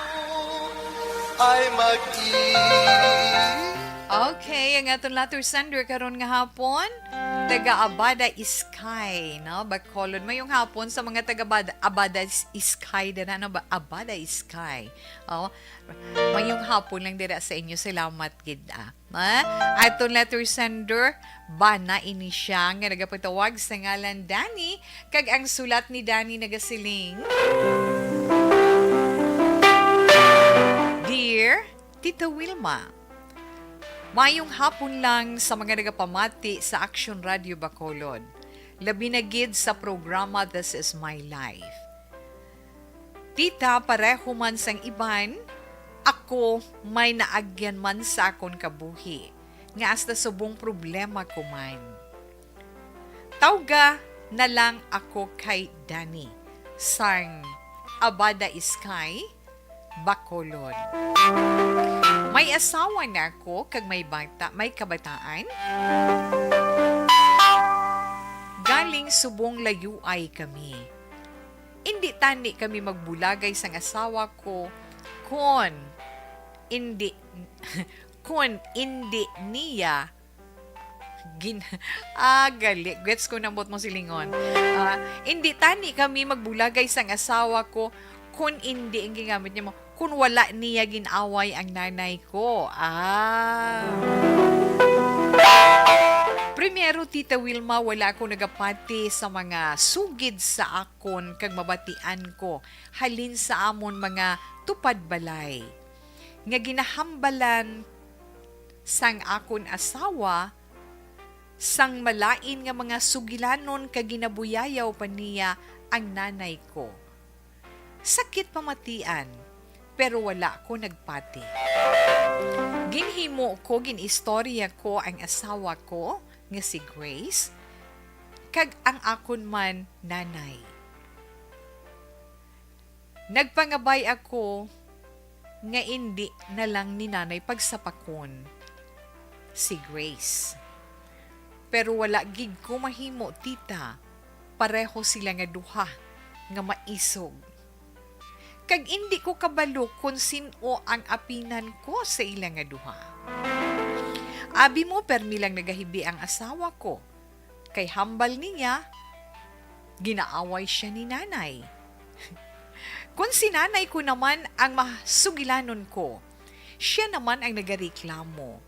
S1: Okay, ang atong letter sender karon nga hapon, taga Abada Iskay, no? Bacolod mayong hapon sa mga taga Abada Iskay dira, no? Abada Iskay. Oh, mayong hapon lang dira sa inyo. Salamat gid. Atong letter sender, bana ini siya nga nagapatawag sa ngalan Danny, kag ang sulat ni Danny nagasiling. Dear Tita Wilma, mayong hapon lang sa mga nagapamati sa Action Radio Bacolod. Labi na gid sa programa This Is My Life. Tita, pareho man sang iban, ako may naagyan man sa akon kabuhi, nga hasta subong problema ko man. Tawga na lang ako kay Danny, sang Abada Iskay, Bacolod. May asawa na ako kag may kabataan. Galing subong layuay kami. Hindi tani kami magbulagay sang asawa ko kun hindi niya gali. Gets ko nang bot mo silingon. Hindi tani kami magbulagay sang asawa ko kun hindi ang gingamit niya mo, kun wala niya ginaway ang nanay ko. Primero, Tita Wilma, wala ako nagapati sa mga sugid sa akon kag mabatian ko halin sa amon mga tupad balay. Nga ginahambalan sang akon asawa sang malain nga mga sugilanon kag ginabuyayaw pa niya ang nanay ko. Sakit pamatian, pero wala ko nagpati. Ginhimo ko, ginistorya ko ang asawa ko, nga si Grace, kag ang akon man nanay. Nagpangabay ako, nga hindi na lang ni nanay pagsapakon, si Grace. Pero wala gig ko mahimo, tita, pareho sila nga duha, nga maisog. Kag hindi ko kabalo kung sino ang apinan ko sa ilang nga duha. Abi mo permi lang nagahibi ang asawa ko. Kay hambal niya, ginaaway siya ni nanay. Kung si nanay ko naman ang masugilanon ko, siya naman ang nagareklamo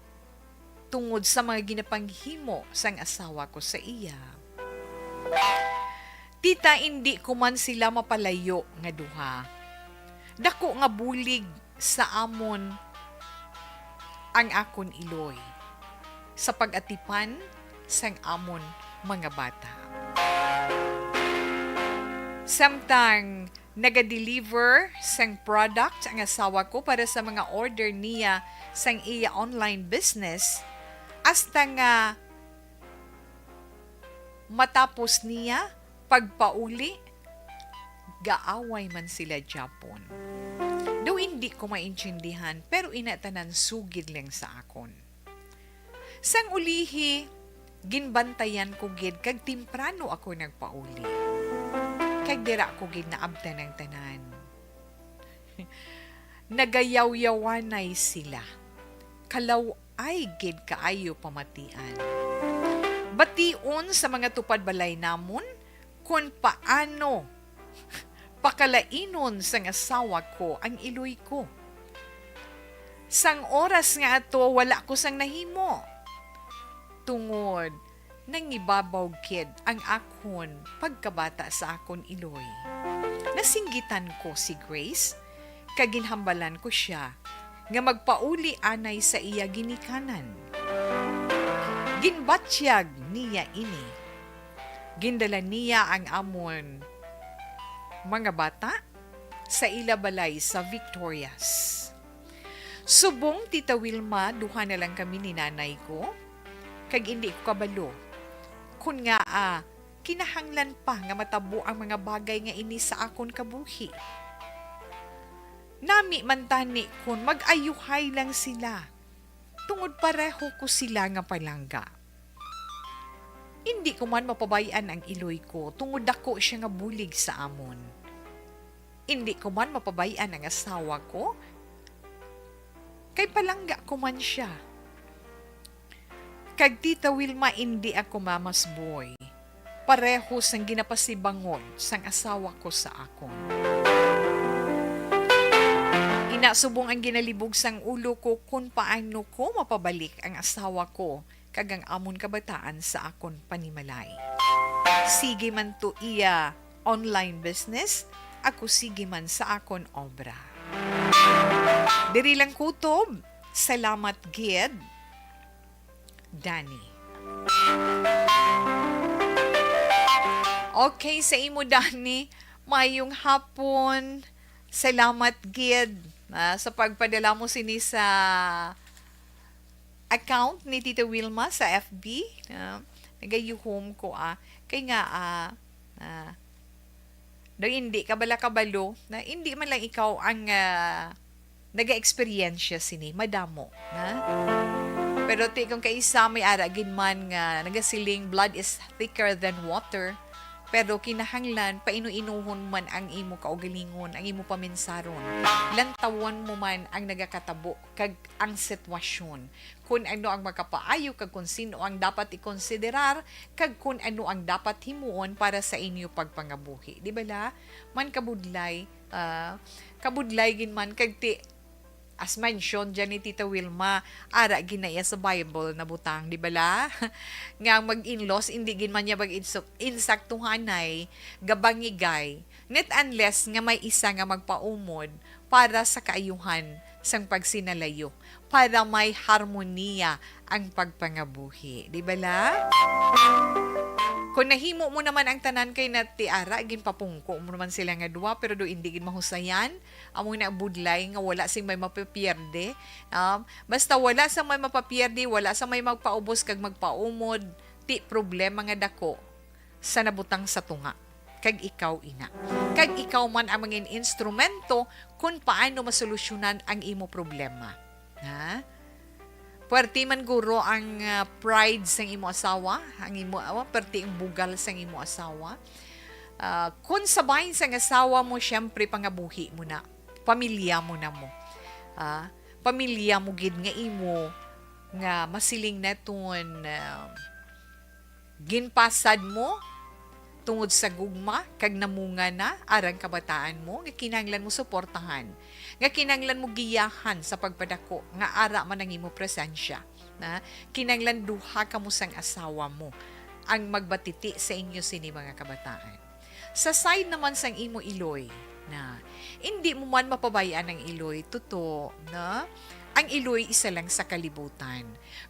S1: tungod sa mga ginapanghimo sang asawa ko sa iya. Tita, hindi ko man sila mapalayo nga duha. Dako nga bulig sa amon ang akon iloy sa pag-atipan sang amon mga bata. Samtang naga-deliver sang product ang asawa ko para sa mga order niya sang iya online business, hasta nga matapos niya pagpauli, gaaway man sila Japon. Daw hindi ko maintindihan, pero inatanan sugid lang sa akon. Sang ulihi, ginbantayan ko gid kag timprano ako nagpauli. Kag dira ko gid naabtan ng tanan. Nagayaw-yawanay sila. Kalaw ay gid kaayo pamatian. Bation sa mga tupad balay namon kung paano pakalainon sang asawa ko ang iloy ko. Sang oras nga ato wala ko sang nahimo. Tungod nangibabaw kid ang akon pagkabata sa akon iloy. Nasinggitan ko si Grace, kaginhambalan ko siya nga magpauli anay sa iya ginikanan. Ginbatsyag niya ini. Gindala niya ang amon mga bata sa ilabalay sa Victorias. Subong Tita Wilma, duha na lang kami ni nanay ko, kag hindi ko kabalo. Kun nga kinahanglan pa nga matabo ang mga bagay nga ini sa akon kabuhi. Nami man tani kun mag-ayuhay lang sila. Tungod pareho ko sila nga palangga. Hindi ko man mapabayaan ang iloy ko tungod dako siya nga bulig sa amon. Hindi ko man mapabayaan ang asawa ko kay palangga ko man siya. Kag Tita Wilma, hindi ako mamas boy. Pareho sang ginapasibangon sang asawa ko sa akon. Inasubong ang ginalibog sang ulo ko kung paano ko mapabalik ang asawa ko kag ang amon kabataan sa akon panimalay. Sige man to iya online business, ako sige man sa akon obra. Diri lang kutob. Salamat gid. Danny. Okay, sa imo Danny, mayong hapon. Salamat gid sa pagpadala mo sini sa account ni Tita Wilma sa FB. Nagayuhom ko kay nga daw hindi kabala-kabalo na hindi man lang ikaw ang naga-experience sini madamo na. Pero kung kaisa may aragin man nga nagasiling blood is thicker than water, pero kinahanglan painu-inuhon man ang imo kaugalingon, ang imo paminsaron. Lantawan mo man ang nagakatabo kag ang sitwasyon. Kung ano ang makapaayo kag kung sino ang dapat ikonsiderar kag kung ano ang dapat himuon para sa inyo pagpangabuhi. Di ba la? Man kabudlay, kabudlay gin man kag as mentioned dyan ni Tita Wilma, ara ginaya sa Bible na butang, di ba la? Nga mag-in-laws, hindi gin man niya mag-insaktuhanay, gabangigay, net unless nga may isa nga magpaumod para sa kaayuhan sang pagsinalayo, para may harmonia ang pagpangabuhi. Di ba la? Kung nahimo mo naman ang tanan kay na tiara, gin papungko mo naman sila nga duwa, pero do hindi gin mahusayan, amo na budlay nga wala sing may mapapierde. Basta wala sa may mapapierde, wala sa may magpaubos kag magpaumod, ti problema nga dako sa nabutang sa tunga. Kag ikaw ina. Kag ikaw man ang mga instrumento kung paano masolusyonan ang imo problema. Ha? Puwerte man guro ang pride sang imo asawa, ang imo puwerte ang bugal sang imo asawa. Kung sabayin sang asawa mo, syempre pangabuhi mo na. Pamilya mo na mo. Pamilya mo gid nga imo nga masiling neton ginpasad mo tungod sa gugma kag namunga na arang kabataan mo nga kinahanglan mo suportahan, nga kinahanglan mo giyahan sa pagpadako nga ara man ang imo presensya, na kinahanglan duha ka mo sang asawa mo ang magbatiti sa inyo sini mga kabataan. Sa side naman sang imo iloy, na hindi mo man mapabayaan ang iloy, totoo na ang iloy isa lang sa kalibutan.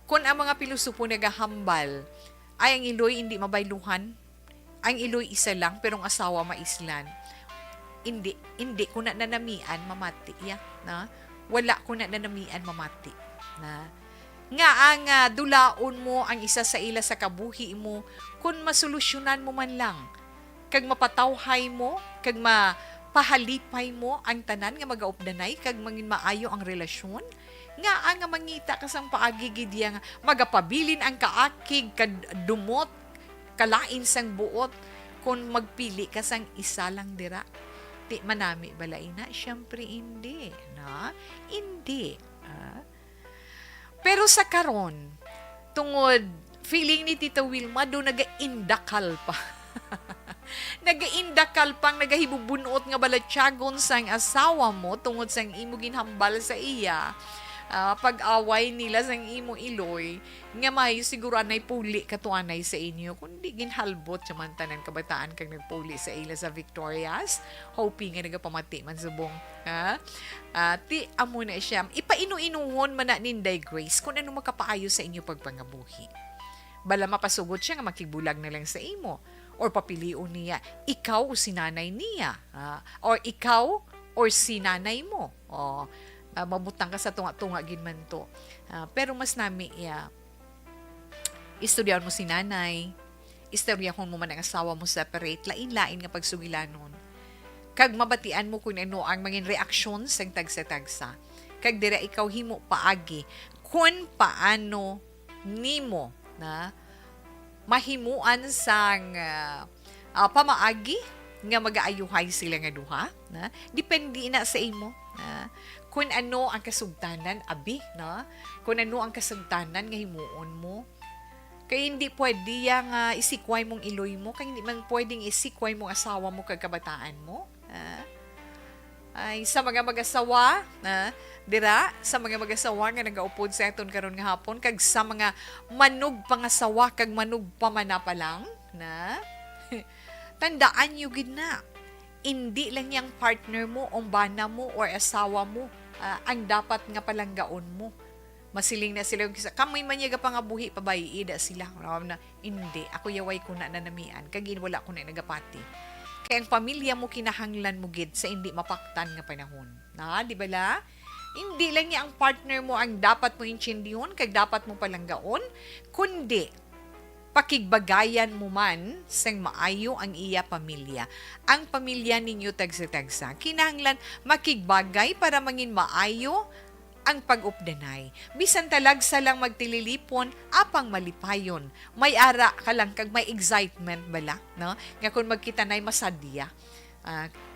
S1: Kung ang mga pilosopo nagahambal ay ang iloy hindi mabayluhan, ang iloy isa lang pero ang asawa maislan. Hindi ko na nanamian mamati ya na wala ko na nanamian mamati na nga ang dulaon mo ang isa sa ila sa kabuhi mo kung masolusyonan mo man lang kag mapatawhay mo kag mapahalipay mo ang tanan nga magaupdanay kag mangin maayo ang relasyon nga ang mangita ka sang paagigid yang magapabilin ang kaakig kad dumot kalain sang buot kung magpili ka sang isa lang dira. Di manami balay na? Siyempre hindi. Na? Hindi. Pero sa karon, tungod, feeling ni Tita Wilma, doon nag-indakal pa. Nag-indakal pang nagahibubunot nga balatyagon sang asawa mo tungod sang imo ginhambal sa iya. Pag-away nila sang imo iloy, nga may siguro anay puli katuanay sa inyo, kundi ginhalbot sa tanan kabataan kag nagpuli sa ila sa Victorias, hoping nga nagapamati man subong. Ti amo na siya, ipainu-inuhon man na ninday Grace kung ano makapaayo sa inyo pagpangabuhi. Bala mapasugot siya nga makigbulag na lang sa imo, or papiliun niya, ikaw o si nanay niya, or ikaw or si nanay mo, mabutang ka sa tunga-tunga ginman to. Pero mas nami istoryahan mo si nanay, istoryahon mo man ang asawa mo separate, lain-lain nga pagsugilanon. Kag mabatian mo kung ano ang mga reaksyon sang tagsa-tagsa. Kag dira ikaw himo paagi kung paano nimo na mahimuan sang pamaagi nga magaayuhay sila nga duha. Na? Depende na sa imo. Kung ano ang kasugtanan, abi, na? Kung ano ang kasugtanan nga himuon mo. Kaya hindi pwede yang isikway mong iloy mo, kaya hindi man pwedeng isikway mong asawa mo kag kabataan mo. Ay, sa mga mag-asawa, dira, sa mga mag-asawa nga nagaupod sa aton karon nga hapon, kag sa mga manog pangasawa, kag manog pamana pa lang, na? Tandaan nyo gid na. Hindi lang yung partner mo, umbana mo, or asawa mo ang dapat nga palanggaon mo. Masiling na sila yung kisa. Kamay man yaga pa nga buhi, pabayida sila. Na, hindi, ako yaway ko na nanamian. Kagin wala ko na nagapati. Kaya ang pamilya mo kinahanglan mo gid sa hindi mapaktan nga panahon. Na, di ba la? Hindi lang yung partner mo ang dapat mo intindiyon, kag dapat mo palanggaon, kundi pakigbagayan mo man sang maayo ang iya pamilya. Ang pamilya ninyo tagsa-tagsa, kinahanglan makigbagay para mangin maayo ang pag-updanay. Bisan talagsa lang magtililipon, apang malipayon. May ara ka lang kag may excitement bala, no? Nga kung magkita na'y masadya.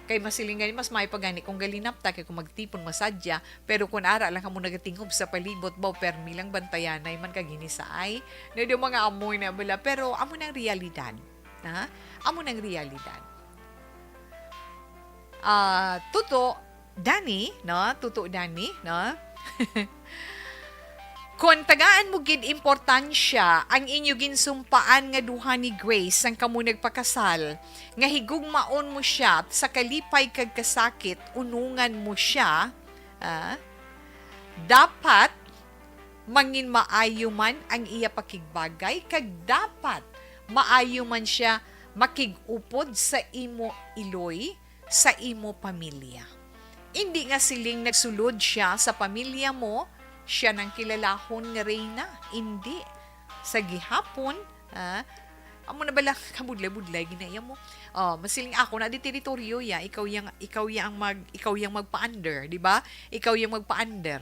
S1: Kay masilingan mas may pagani kung galinapta kay kung magtipon masadya, pero kung ara lang kamo nagatingog sa palibot baw permi lang bantayanay man kagini sa ay. No do mga amoy na bala, pero amo nang realidad. Amo nang realidad. Tuto Dani, no? Tuto Dani, no? Kung tagaan mo gid importansya ang inyo ginsumpaan nga duha ni Grace ang kamo nagpakasal, nga higugmaon mo siya sa kalipay kag kasakit, unungan mo siya, dapat mangin maayo man ang iya pakigbagay, kag dapat maayo man siya makigupod sa imo iloy, sa imo pamilya. Hindi nga siling nagsulod siya sa pamilya mo, siya nang kilalahon nga reyna. Hindi. Sa gihapon, amo na bala kabudlay-budlay ginaya mo. Masiling ako na di teritoryo ya, ikaw yang magpa-under, di ba? Ikaw yang magpa-under.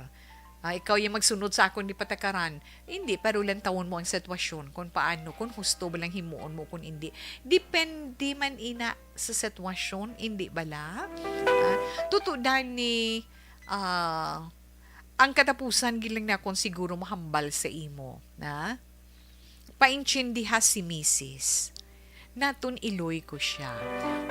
S1: Ikaw yung magsunod sa akong di patakaran. Hindi, pero lang tawon mo ang sitwasyon kung paano, kung husto ba lang himuon mo, kung hindi. Depende man ina sa sitwasyon, hindi bala. Tutudan ni ang katapusan gilang na kung siguro mahambal sa imo. Paintindiha si Mrs. Natun iloy ko siya.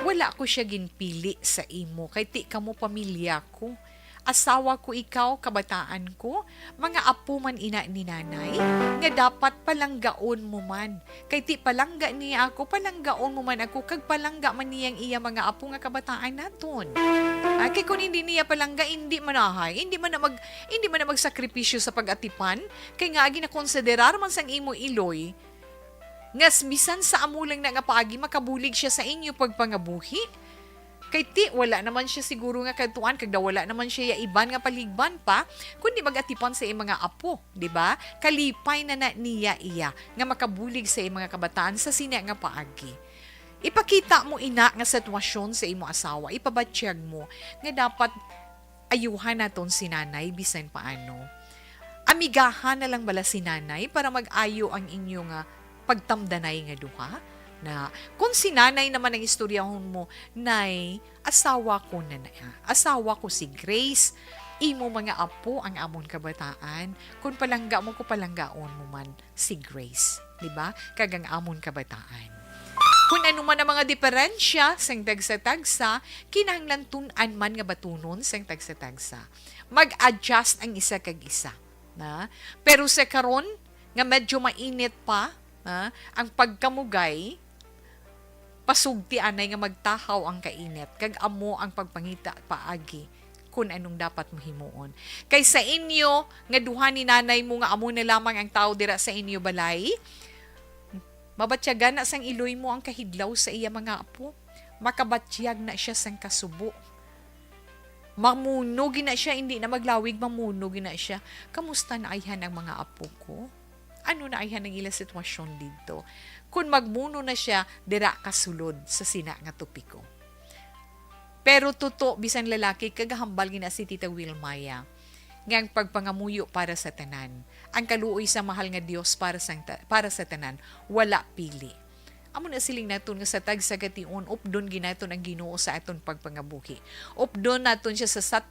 S1: Wala ko siya ginpili sa imo, kay ti ka mo pamilya ko. Asawa ko ikaw, kabataan ko, mga apo man ina ni nanay, nga dapat palanggaon mo man. Kay ti palangga niya ako, palanggaon mo man ako, kag palangga man niyang iya mga apo nga kabataan naton. Kay kung hindi niya palangga, hindi man na magsakripisyo sa pag-atipan, kay nga agi na konsiderar man sang imo iloy, Ngas bisan sa amulang na nga paagi makabulig siya sa inyo pagpangabuhi. Kay ti, wala naman siya siguro nga katuan, kagda wala naman siya iban nga paligban pa, kundi magatipan sa mga apo, di ba? Kalipay na niya iya, nga makabulig sa mga kabataan sa sina nga paagi. Ipakita mo ina nga sitwasyon sa imo asawa, ipabatsyag mo, nga dapat ayuhan naton si nanay, bisan paano. Amigahan na lang bala si nanay para mag-ayo ang inyo nga pagtamdanay nga duha, na kung si nanay naman ang istoryahon mo, nay, asawa ko na asawa ko si Grace, imo mga apo ang amon kabataan, kung palangga mo ko palanggaon mo man si Grace, di ba? Kagang amon kabataan. Kung ano man ang mga diferensya sang tagsa-tagsa, kinahanglan tun-an man nga batunon sang tagsa-tagsa. Mag-adjust ang isa kag isa. Na? Pero sa karon nga medyo mainit pa, ang pagkamugay, pasugti anay nga magtahaw ang kainit, kag amo ang pagpangita paagi kung anong dapat mahimuon. Kay sa inyo, nga duha ni nanay mo nga amo na lamang ang tao dira sa inyo balay, mabatyagan na sang iloy mo ang kahidlaw sa iya mga apo. Makabatyag na siya sang kasubo. Mamuno gina siya, hindi na maglawig, mamuno gina siya. Kamusta na ayhan ang mga apo ko? Ano na ayhan ang ilang sitwasyon dito? Kung magmuno na siya, dira kasulod sa sina nga tupiko. Pero tuto, bisan lalaki, kagahambal gina si Tita Wilmaya, nga ang pagpangamuyo para sa tanan. Ang kaluoy sa mahal nga Dios para sa tanan, wala pili. Amo na siling naton nga sa tag sa gation, updon ginaton ang Ginoo sa aton pagpangabuhi. Updon naton siya sa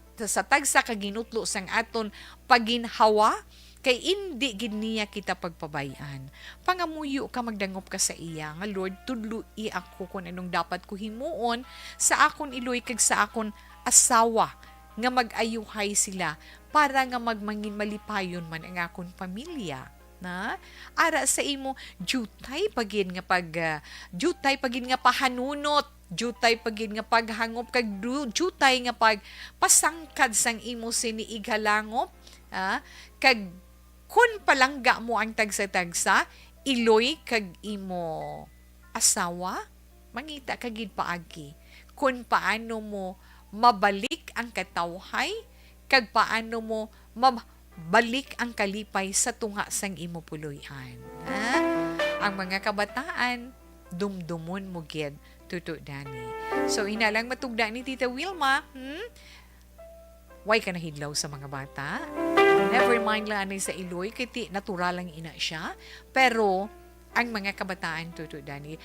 S1: tag sa kaginutlo sang aton paginhawa, kay indi gid niya kita pagpabayan. Pangamuyo ka, magdangop ka sa iya, nga Lord, tudloi ako kung anong dapat ko himuon sa akon iloy kag sa akon asawa, nga mag-ayuhay sila para nga magmangin malipayon man ang akon pamilya. Na ara sa imo jutay pagin nga jutay pagin nga pahanunot, jutay pagin nga paghangop kag jutay nga pasangkad sang imo siniig halangop, kag kun palangga mo ang tagsa-tagsa, iloy kag imo asawa, mangita kagid paagi kun paano mo mabalik ang katawhay, kag paano mo mabalik ang kalipay sa tunga sang imo puloy-an. Ang mga kabataan, dumdumon mo gid tuto dani. So inalang matugda ni Tita Wilma, why ka nahidlaw sa mga bata? Never mind lang anay sa iloy, kiti natural lang ina siya. Pero, ang mga kabataan, tuto dani,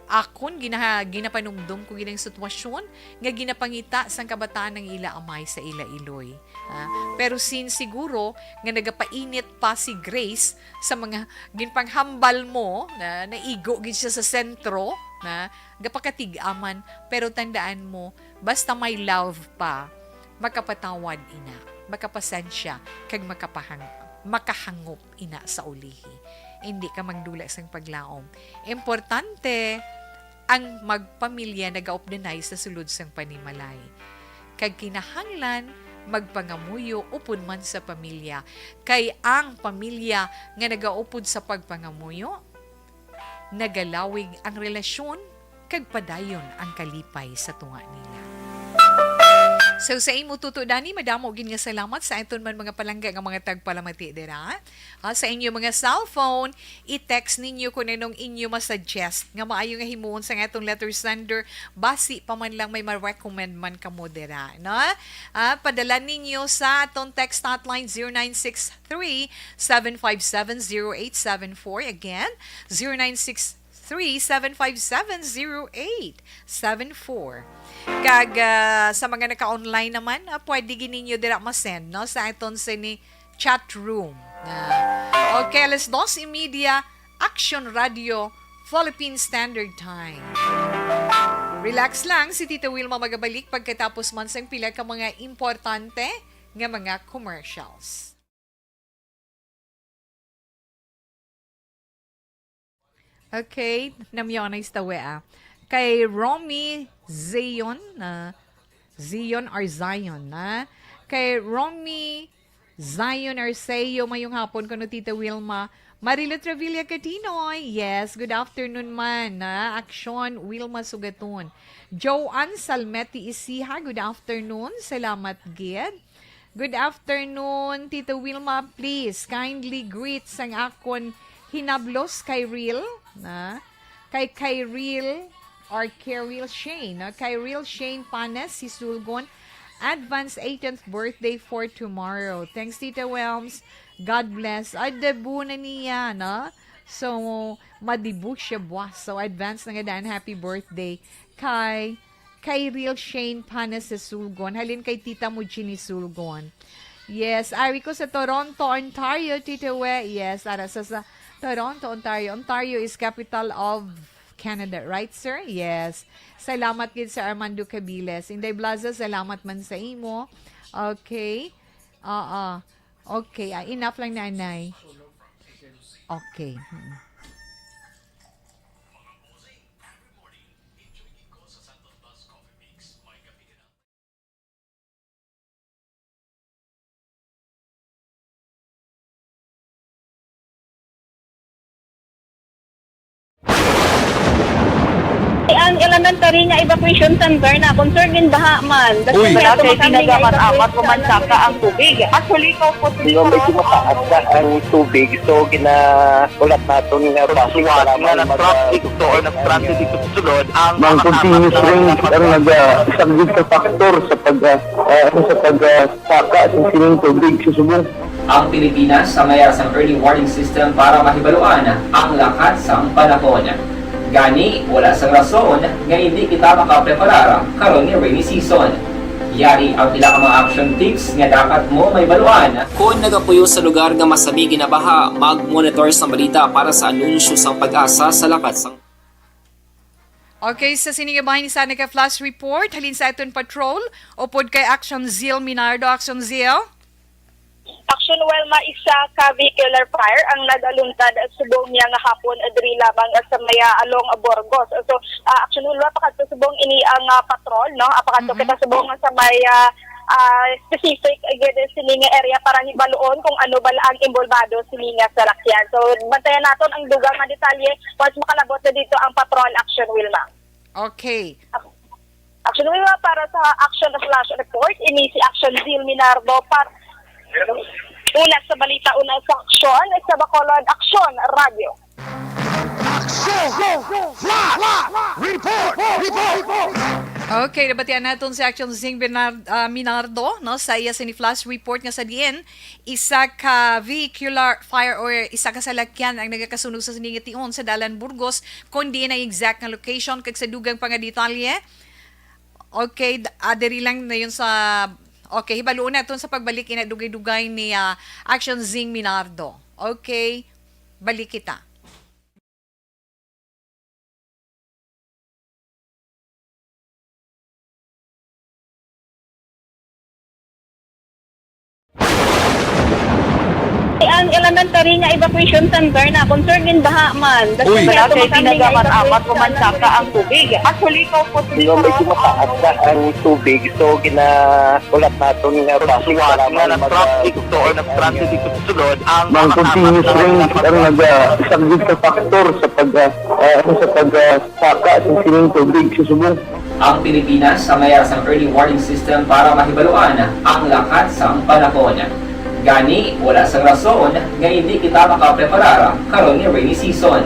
S1: akon ginapanumdum ko ginang sitwasyon nga ginapangita sang kabataan ng ila amay sa ila iloy. Pero siguro nga nagapainit pa si Grace sa mga ginpanghambal mo na naigo gid siya sa sentro na gapakatigaman, pero tandaan mo basta may love pa, makapatawad ina, makapasensya kag makahangop ina sa ulihi. Hindi ka magdula sang paglaom. Importante ang magpamilya nagaupdanay sa sulod sang panimalay. Kag kinahanglan magpangamuyo upod man sa pamilya. Kay ang pamilya nga nagaupod sa pagpangamuyo, nagalawig ang relasyon kag padayon ang kalipay sa tunga nila. So sa imo tuto dani, madamo gid nga salamat sa aton man mga palangga nga mga tagpalamati dira. Sa inyo mga cellphone, i-text ninyo kung anong inyo masuggest nga maayo nga himuon sa atong letter sender, basi pa man lang may ma-recommend man kamo dira, no? Padala ninyo sa atong text hotline 0963-757-0874. Again, 0963-757-0874. Kag sa mga naka-online naman, pwede gininyo dira ma-send, no, sa aton sa ni chat room. Okay, alas 2:30, Action Radio, Philippine Standard Time. Relax lang, si Tita Wilma magabalik pagkatapos man sang pila ka mga importante nga mga commercials. Okay, namyonays tawe kay Romy Zion Zion or Zion kay Romy Zion Arceo mayong hapon kuno Tita Wilma, Marilo Travilla Catinoy, yes, good afternoon man. Aksyon, Wilma Sugaton. Joanne Salmeti Isiha, good afternoon. Salamat, Gid. Good afternoon, Tita Wilma, please kindly greet sang akon hinablos kay Real, kay Real or Kyril Shane, kay Real Shane Panes, si Sulgon, advance 18th birthday for tomorrow. Thanks, Tita Welms. God bless. Ay, debut na niya, no? So, madibuk siya buwas. So, advance na nga happy birthday kay Real Shane Panes sa Sulgon. Halin kay Tita Mujini Sulgon. Yes, ari ko sa Toronto, Ontario, Tita We. Yes, ara sa Toronto, Ontario. Ontario is capital of Canada, right, sir? Yes. Salamat gid sa Armando Cabiles. Inday Blaza, salamat man sa imo. Okay. Okay, enough lang, nanay. Okay.
S2: Ang elementary nga evacuation center na concern din baha man.
S3: Uy,
S2: kaya
S3: kay
S2: ginagamat-amat kumansaka ang tubig. Actually, ko po
S4: Yung medyo mataas na ang tubig, so ulat natin nga
S3: Pagsuwat nga ng traffic or ng transit dito sa sulod ang
S4: Mang continuous range ang nag-isang sa factor sa pagsaka sa sining tubig sa subong.
S5: Ang Pilipinas sa mayroon sa early warning system para mahibaluan ang lakas ng panahon. Gani, wala sang rason nga hindi kita makapreparar karon ni rainy season. Yari ang pila ka mga action tips nga dapat mo may baluan. Kung nagapuyo sa lugar nga masabi ginabaha, mag-monitor sa balita para sa anunsyo sang pag-asa sa lakas sang
S1: Okay, sa sinigabahin ni Sana ka Flash Report, halin sa aton patrol, upod kay Action Zeal Minardo. Action Zeal?
S2: Action Wilma, isa ka vehicular fire ang nag-aluntad at subong niya nga hapon adri labang sa maya along Borgos. So Action Wilma pakadto subong ini ang patrol, no? Pakadto kita subong sa maya specific sini nga area para hibaluon kung ano ba ang involvado sini nga sa lakyan. So bantayan naton ang dugang nga detalye once makalabot na dito ang patrol. Action Wilma.
S1: Okay.
S2: Action Wilma para sa Action Flash Report, ini si Action Zeal Minardo para una sa balita, una sa aksyon, sa Bacolod Action Radio.
S1: Okay, nabatian natin si Action Zing Minardo, no, sa iya sini Flash Report nga sa diin, isa ka vehicular fire or isa ka salakyan ang nagakasunog sa siningitiun sa Dalan Burgos, kundi na exact nga location kag sa dugang pang detalye. Okay, adiri lang na yun sa okay, hibaluon na sa pagbalik ina dugay-dugay ni Action Zing Minardo. Okay, balik kita.
S2: Ang elementary nga evacuation center na concern din baha man.
S3: Uy,
S2: kay ginagamat-amat kumansaka ang tubig. Actually, ko po
S4: Yung medyo mataas na ang tubig, so ulat natin nga
S3: Pagsuwat nga ng traffic or ng transit dito sa sulod ang
S4: Mang continuous range ang nag-isang sa factor sa pagsaka sa sining tubig sa subong.
S5: ang Pilipinas sa mayroon sa early warning system para mahibaluan ang lakas ng panahon. Gani, wala sang rason nga hindi kita makapreparar karon ni rainy season.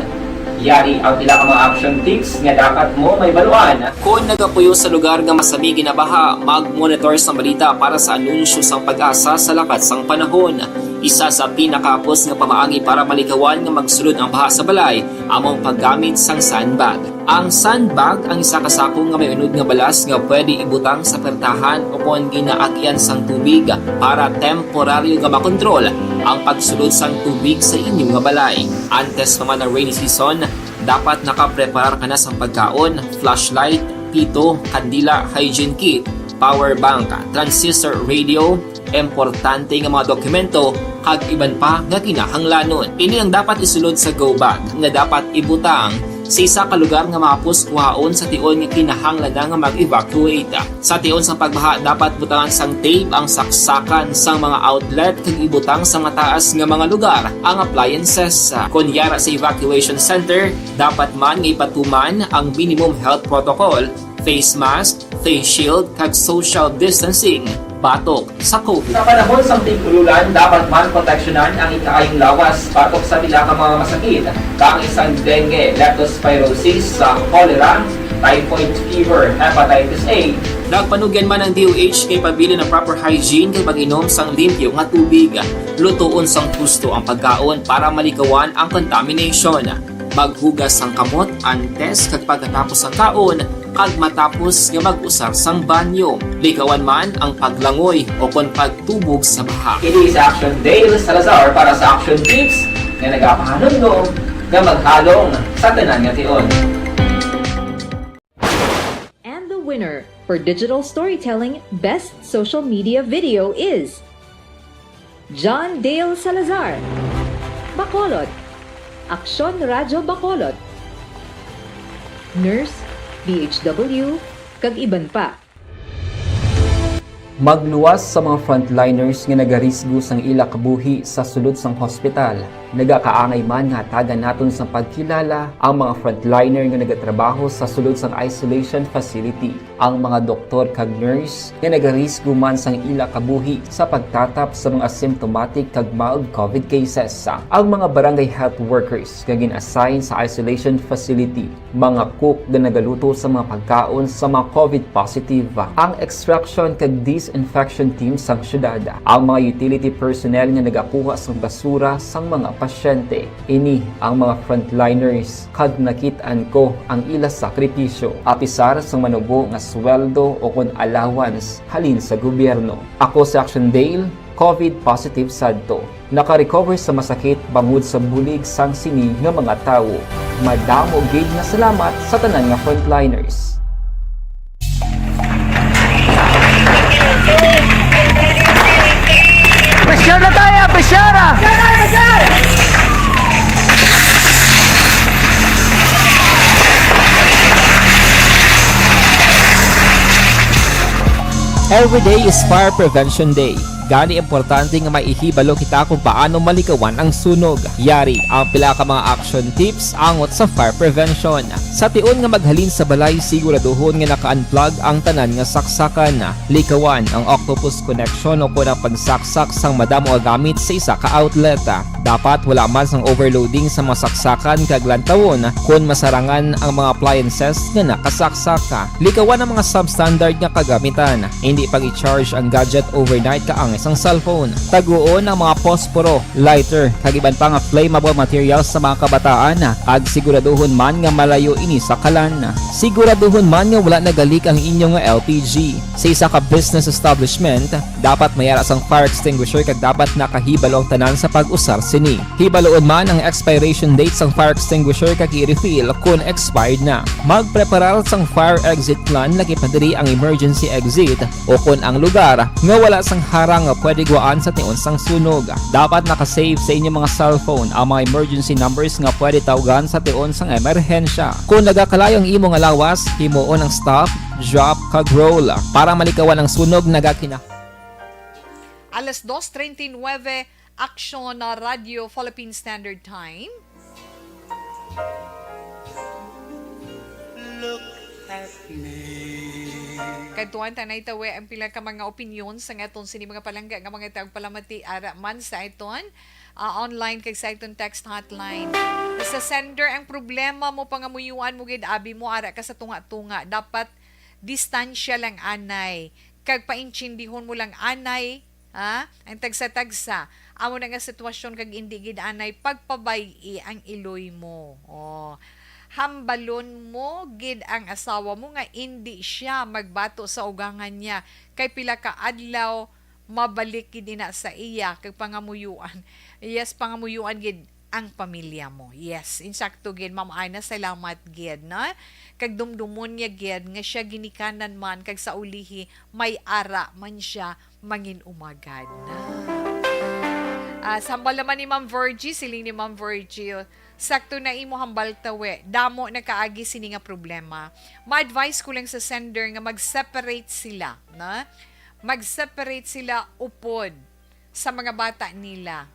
S5: Yari ang pila ka mga action tips nga dapat mo may baluan. Kung nagapuyo sa lugar nga masabi ginabaha, mag-monitor sa balita para sa anunsyo sang pag-asa sa lakas ng panahon. Isa sa pinakapos nga pamaagi para malikawan nga magsulod ang baha sa balay, among paggamit sang sandbag. Ang sandbag ang isa kasako nga may unod nga balas nga pwede ibutang sa pertahan upon ginaagyan sang tubig para temporaryo nga makontrol ang pagsulod sang tubig sa inyong nga balay. Antes naman ng rainy season, dapat nakapreparar ka na sa pagkaon, flashlight, pito, kandila, hygiene kit, power bank, transistor radio, importante nga mga dokumento, kag iban pa nga kinahanglanon. Ini ang dapat isulod sa go bag nga dapat ibutang sa isa ka lugar nga mapos kuhaon sa tion nga kinahanglan nga mag-evacuate. Sa tion sang pagbaha dapat butangan sang tape ang saksakan sang mga outlet kag ibutang sa mataas nga mga lugar ang appliances. Kunyara sa evacuation center, dapat man nga ipatuman ang minimum health protocol, face mask, face shield kag social distancing batok sa COVID. Sa panahon sa tigululan, dapat man proteksyonan ang ikaayong lawas batok sa pila ka mga masakit, kang isang dengue, leptospirosis, cholera, typhoid fever, hepatitis A. Nagpanugyan man ang DOH kay pabili ng proper hygiene kay pag-inom sang limpyo nga tubig. Lutuon sang gusto ang pagkaon para malikawan ang contamination. Maghugas sang kamot antes kag pagkatapos ang kaon kag matapos nga mag-usar sang banyo. Likawan man ang paglangoy o kon pagtubog sa baha. It is Action Dale Salazar para sa Action Tips nga nagapahanungdong nga maghalong sa tanan nga tion.
S6: And the winner for Digital Storytelling Best Social Media Video is John Dale Salazar, Bacolod, Aksyon Radyo Bacolod, Nurse, DHW, kag iban pa.
S5: Magluwas sa mga frontliners nga nagarisgo sang ila kabuhi sa sulod sang hospital. Nagakaangay man nga tagan naton sa pagkilala ang mga frontliner nga nagatrabaho sa sulod sang isolation facility. Ang mga doktor kag nurse nga nagarisgo man sang ila kabuhi sa pagtatap sa mga asymptomatic kag mild COVID cases. Ang mga barangay health workers nga gin-assign sa isolation facility, mga cook nga nagaluto sa mga pagkaon sa mga COVID positive, ang extraction kag disinfection team sang syudad, ang mga utility personnel nga nagakuha sang basura sang mga pasyente. Ini ang mga frontliners kag nakit-an ko ang ila sakripisyo apisar sang manubo nga sweldo o kon allowance halin sa gobyerno. Ako si Action Dale, COVID positive sadto. Naka-recover sa masakit bangod sa bulig sang sini nga mga tawo. Madamo gid nga salamat sa tanan nga frontliners.
S3: Pressure na tayo! Pressure!
S5: Every day is Fire Prevention Day. Gani importante nga maihibalo kita kung paano malikawan ang sunog. Yari ang pila ka mga action tips angot sa fire prevention. Sa tion nga maghalin sa balay, siguraduhon nga naka-unplug ang tanan nga saksakan. Likawan ang octopus connection o kung ang pagsaksak sang madamo nga gamit sa isa ka outlet. Dapat wala man sang overloading sa mga saksakan kag lantawon kung masarangan ang mga appliances nga nakasaksaka. Likawan ang mga substandard nga kagamitan. Hindi pag i-charge ang gadget overnight kaang isang cellphone. Taguon ang mga posporo, lighter, kag iban pa nga flammable materials sa mga kabataan. Kag siguraduhon man nga malayo ini sa kalan. Siguraduhon man nga wala nagalik ang inyong LPG. Sa isa ka business establishment, dapat mayara sang fire extinguisher kag dapat nakahibalo ang tanan sa pag-usar sini. Hibaloon man ang expiration date sang fire extinguisher kag i-refill kung expired na. Magpreparar sang fire exit plan lagi padiri ang emergency exit o kung ang lugar nga wala sang harang nga pwede guaan sa tion sang sunog. Dapat nakasave sa inyong mga cellphone ang mga emergency numbers nga pwede tawagan sa tion sang emerhensya. Kung nagakalayo ang imong lawas, himuon ang stop, drop, kag roll para malikawan ang sunog nagakina.
S1: Alas 2:39, Action na Radio Philippine Standard Time. Katuan tanay tawe ang pila ka mga opinion sa ngaton sini mga palangga nga mga tagpalamati ara man sa iton online kay sa iton text hotline. Sa sender ang problema mo pangamuyuan mo gid abi mo ara ka sa tunga-tunga, dapat distansya lang anay kag painchindihon mo lang anay ang tagsa-tagsa amo na nga sitwasyon kag indi gid anay pagpabay ang iloy mo. Hambalon mo gid ang asawa mo nga indi siya magbato sa ugangan niya kay pila ka adlaw mabalik gid ina sa iya kag pangamuyuan. Yes, pangamuyuan gid ang pamilya mo. Yes, insakto gid Ma'am Ana, salamat gid na kag dumdumon niya gid nga siya ginikanan man kag sa ulihi may ara man siya mangin umagad na. Sambal naman ni Ma'am Virgie, siling ni Ma'am Virgie sakto na imo hambal tawe, damo na kaagi sini nga problema. Ma-advise ko lang sa sender nga mag-separate sila, na? Mag-separate sila upod sa mga bata nila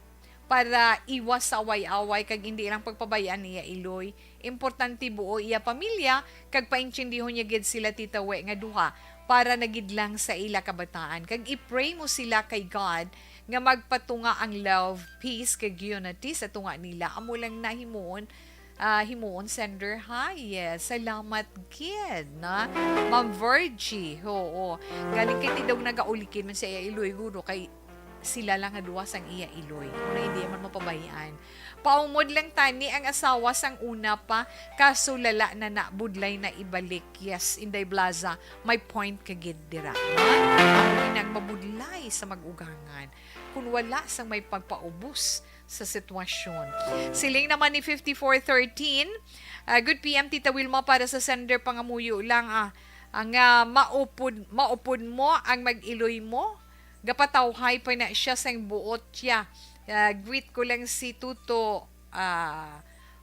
S1: para iwas sa away-away kag hindi lang pagpabayaan niya iloy. Importante buo iya pamilya kag paintsindihon niya gid sila titawe nga duha para nagid lang sa ila kabataan. Kag i-pray mo sila kay God nga magpatunga ang love, peace kag unity sa tunga nila. Amo lang na himuon sender ha. Yes, salamat kid na Ma'am Virgie. Oo. Galing kay tidog nagaulikin man sa iya iloy guro kay sila lang nga duwas ang iya iloy. Una hindi man mapabayaan. Paumod lang tani ang asawa sang una pa kaso lala na budlay na ibalik. Yes, Inday Blaza, may point kagid dira. Nang mabudlay sa magugangan kung wala sang may pagpaubos sa sitwasyon. Siling naman ni 5413, good PM Tita Wilma para sa sender pangamuyo lang ang maupod mo ang mag-iloy mo. Gapatawhay pa na siya sang buot siya. Greet ko lang si Tuto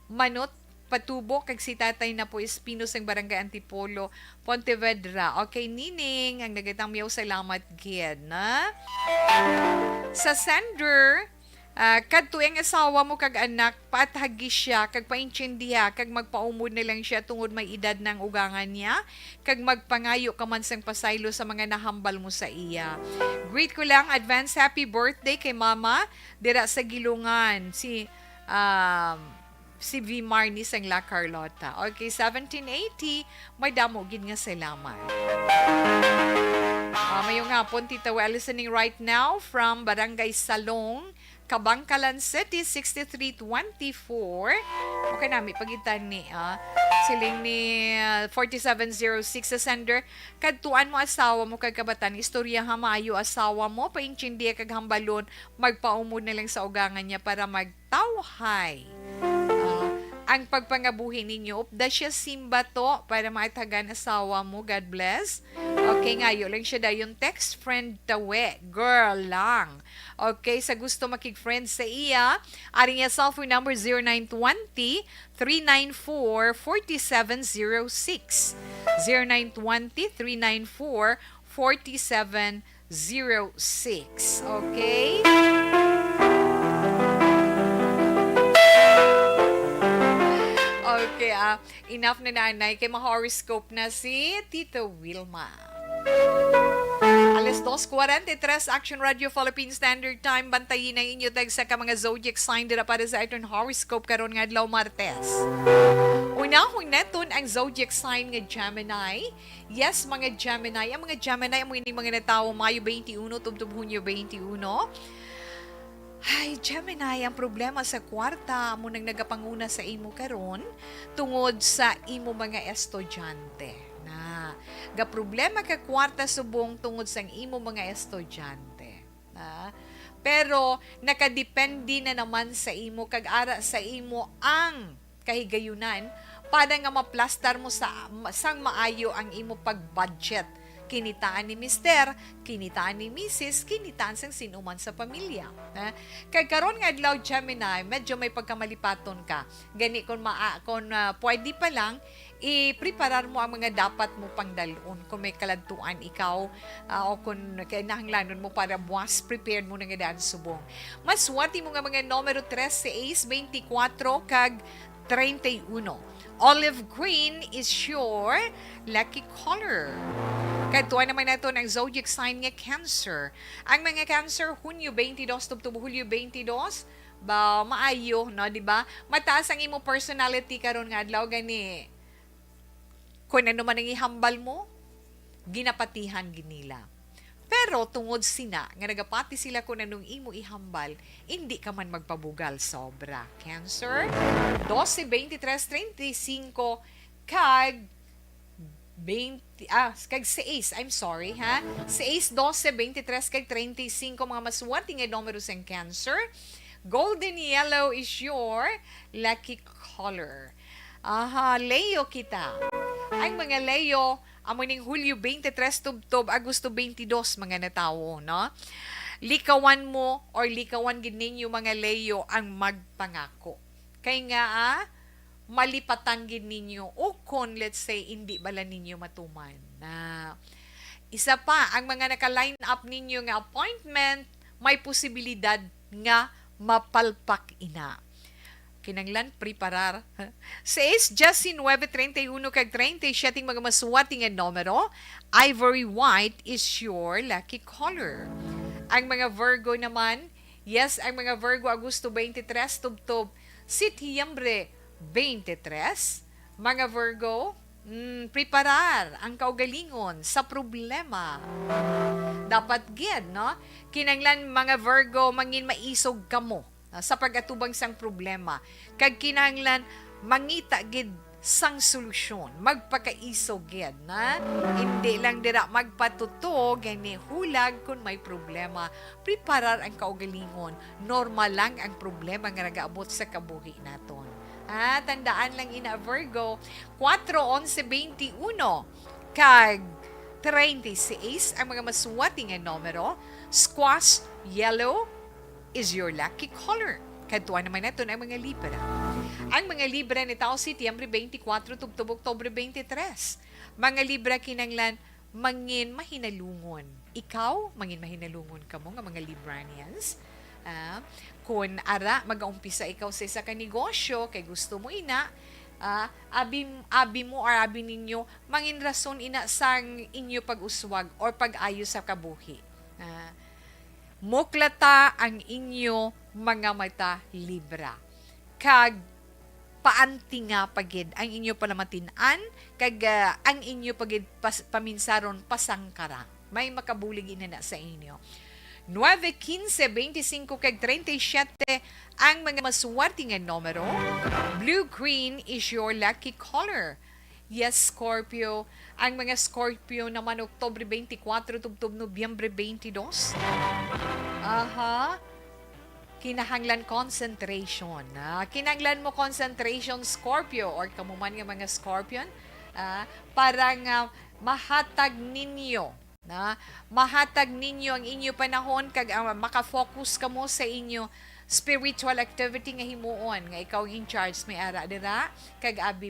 S1: Manot Patubo kag si tatay na po Espino sang Barangay Antipolo, Pontevedra. Okay, Nining, ang nagatang miyaw salamat gid na. Sa sender, kadto ang asawa mo kag anak, paathagi siya, kag paintsindiha, kag magpaumod na lang siya tungod may edad ng ugangan niya, kag magpangayo ka man sang pasaylo sa mga nahambal mo sa iya. Greet ko lang, advance happy birthday kay Mama, dira sa Gilungan, si V. Marnie sang La Carlota. Okay, 1780, may damo gid nga salamat. Mayong hapon, Tita Well, listening right now from Barangay Salong, Kabangkalan City, 6324. Okay na, may pagitan ni siling ni 4706 sa sender. Kadtuan mo asawa mo kag kabatan, istorya hamayo asawa mo, painchindi kag hambalon, magpaumod na lang sa ugangan niya para magtawhay. Ang pagpangabuhi ninyo, upda siya simba to para maitagan asawa mo. God bless. Okay, ngayon lang siya dayon text friend tawe. Girl lang. Okay, sa gusto makig-friend sa iya, aring iya cellphone number 0920-394-4706. 0920-394-4706. Okay? Okay, enough na nanay. Kay ma-horoscope na si Tito Wilma. Alas 2:43, Action Radio Philippine Standard Time. Bantayin ang inyo tag sa ka mga zodiac sign dira para sa iton horoscope karon nga adlaw Martes. Unahon naton ang zodiac sign nga Gemini. Yes, mga Gemini. Ang mga Gemini, amo ini mga natawo Mayo 21 tubtub Hunyo 21. Ay, Gemini, ang problema sa kwarta mo nang nagapanguna sa imo karon tungod sa imo mga estudyante. Na, ga problema ka kwarta subong tungod sa imo mga estudyante. Na, pero nakadepende na naman sa imo kag ara sa imo ang kahigayunan para nga maplastar mo sang maayo ang imo pag-budget. Kinitaan ni Mister, kinitaan ni Mrs., kinitaan sang sinuman sa pamilya. Kay karon nga adlaw Gemini, medyo may pagkamalipaton ka. Gani kung pwede pa lang, i-preparar mo ang mga dapat mo pangdalon. Kung may kaladtuan ikaw, o kung kinahanglanon mo para buwas, prepared mo na nga daan subong. Maswati mo nga mga numero 13, 24, kag 31. Olive green is your lucky color. Katuan naman nato ng zodiac sign nga Cancer. Ang mga Cancer, Hunyo 22 tubtub Hulyo 22, ba maayo, no, di ba? Mataas ang imo personality karon nga adlaw gani. Kung ano man ang ihambal mo, ginapatihan ginila. Pero tungod sina, nga nagapati sila kung anong imo ihambal, hindi ka man magpabugal sobra. Cancer, 12, 23, 35, kag 6, I'm sorry, ha? 6, 12, 23, kag 35, mga maswerte nga numero sa Cancer. Golden yellow is your lucky color. Leo kita. Ang mga Leo, amoning Hulyo 23 tubtob, Agosto 22 mga natawo, no? Likawan mo or likawan gid ninyo mga Leo ang magpangako. Kay nga malipatan gid ninyo o kung let's say hindi bala ninyo matuman. Isa pa, ang mga naka-line up ninyo nga appointment, may posibilidad nga mapalpak ina. Kinanglan preparar. 6, Justin 9:31 kag 37 mga masuwati nga numero. Ivory white is your lucky color. Ang mga Virgo naman, yes, ang mga Virgo Agosto 23 tubtob Setyembre 23. Mga Virgo, preparar ang kaugalingon sa problema. Dapat gid, no? Kinanglan mga Virgo mangin maisog kamo sa pagatubang sang problema. Kag kinahanglan mangita gid sang solusyon, magpakaisog gid na hindi lang dira magpatuto gani hulag kung may problema. Preparar ang kaugalingon. Normal lang ang problema nga nagaabot sa kabuhi naton. Tandaan lang ina Virgo, 4-11-21 kag 36 ang mga maswati nga numero. Squash yellow is your lucky color. Kadtuan naman natin ang mga Libra. Ang mga Libra ni tao Setyembre 24 tubtob Oktubre 23. Mga Libra kinanglan mangin mahinalungon. Ikaw mangin mahinalungon kamo nga mga Libranians. Kung ara mag-umpisa ikaw sa isa ka negosyo kay gusto mo ina, abi mo or abi ninyo mangin rason ina sang inyo pag-uswag or pag-ayos sa kabuhi. Muklata ang inyo mga mata Libra. Kag paanti nga pagid ang inyo palamatinan, kag ang inyo pagid paminsaron pasangkara. May makabulig ina na sa inyo. 9, 15, 25 kag 37 ang mga maswerte nga numero. Blue green is your lucky color. Yes, Scorpio. Ang mga Scorpio naman Oktubre 24 tubtob Nobyembre 22. Kinahanglan concentration. Kinahanglan mo concentration, Scorpio, or kamuman nga mga Scorpion, para nga mahatag ninyo. Mahatag ninyo ang inyo panahon kag makafocus kamo sa inyo spiritual activity nga himuon nga ikaw in charge may ara dira kag abi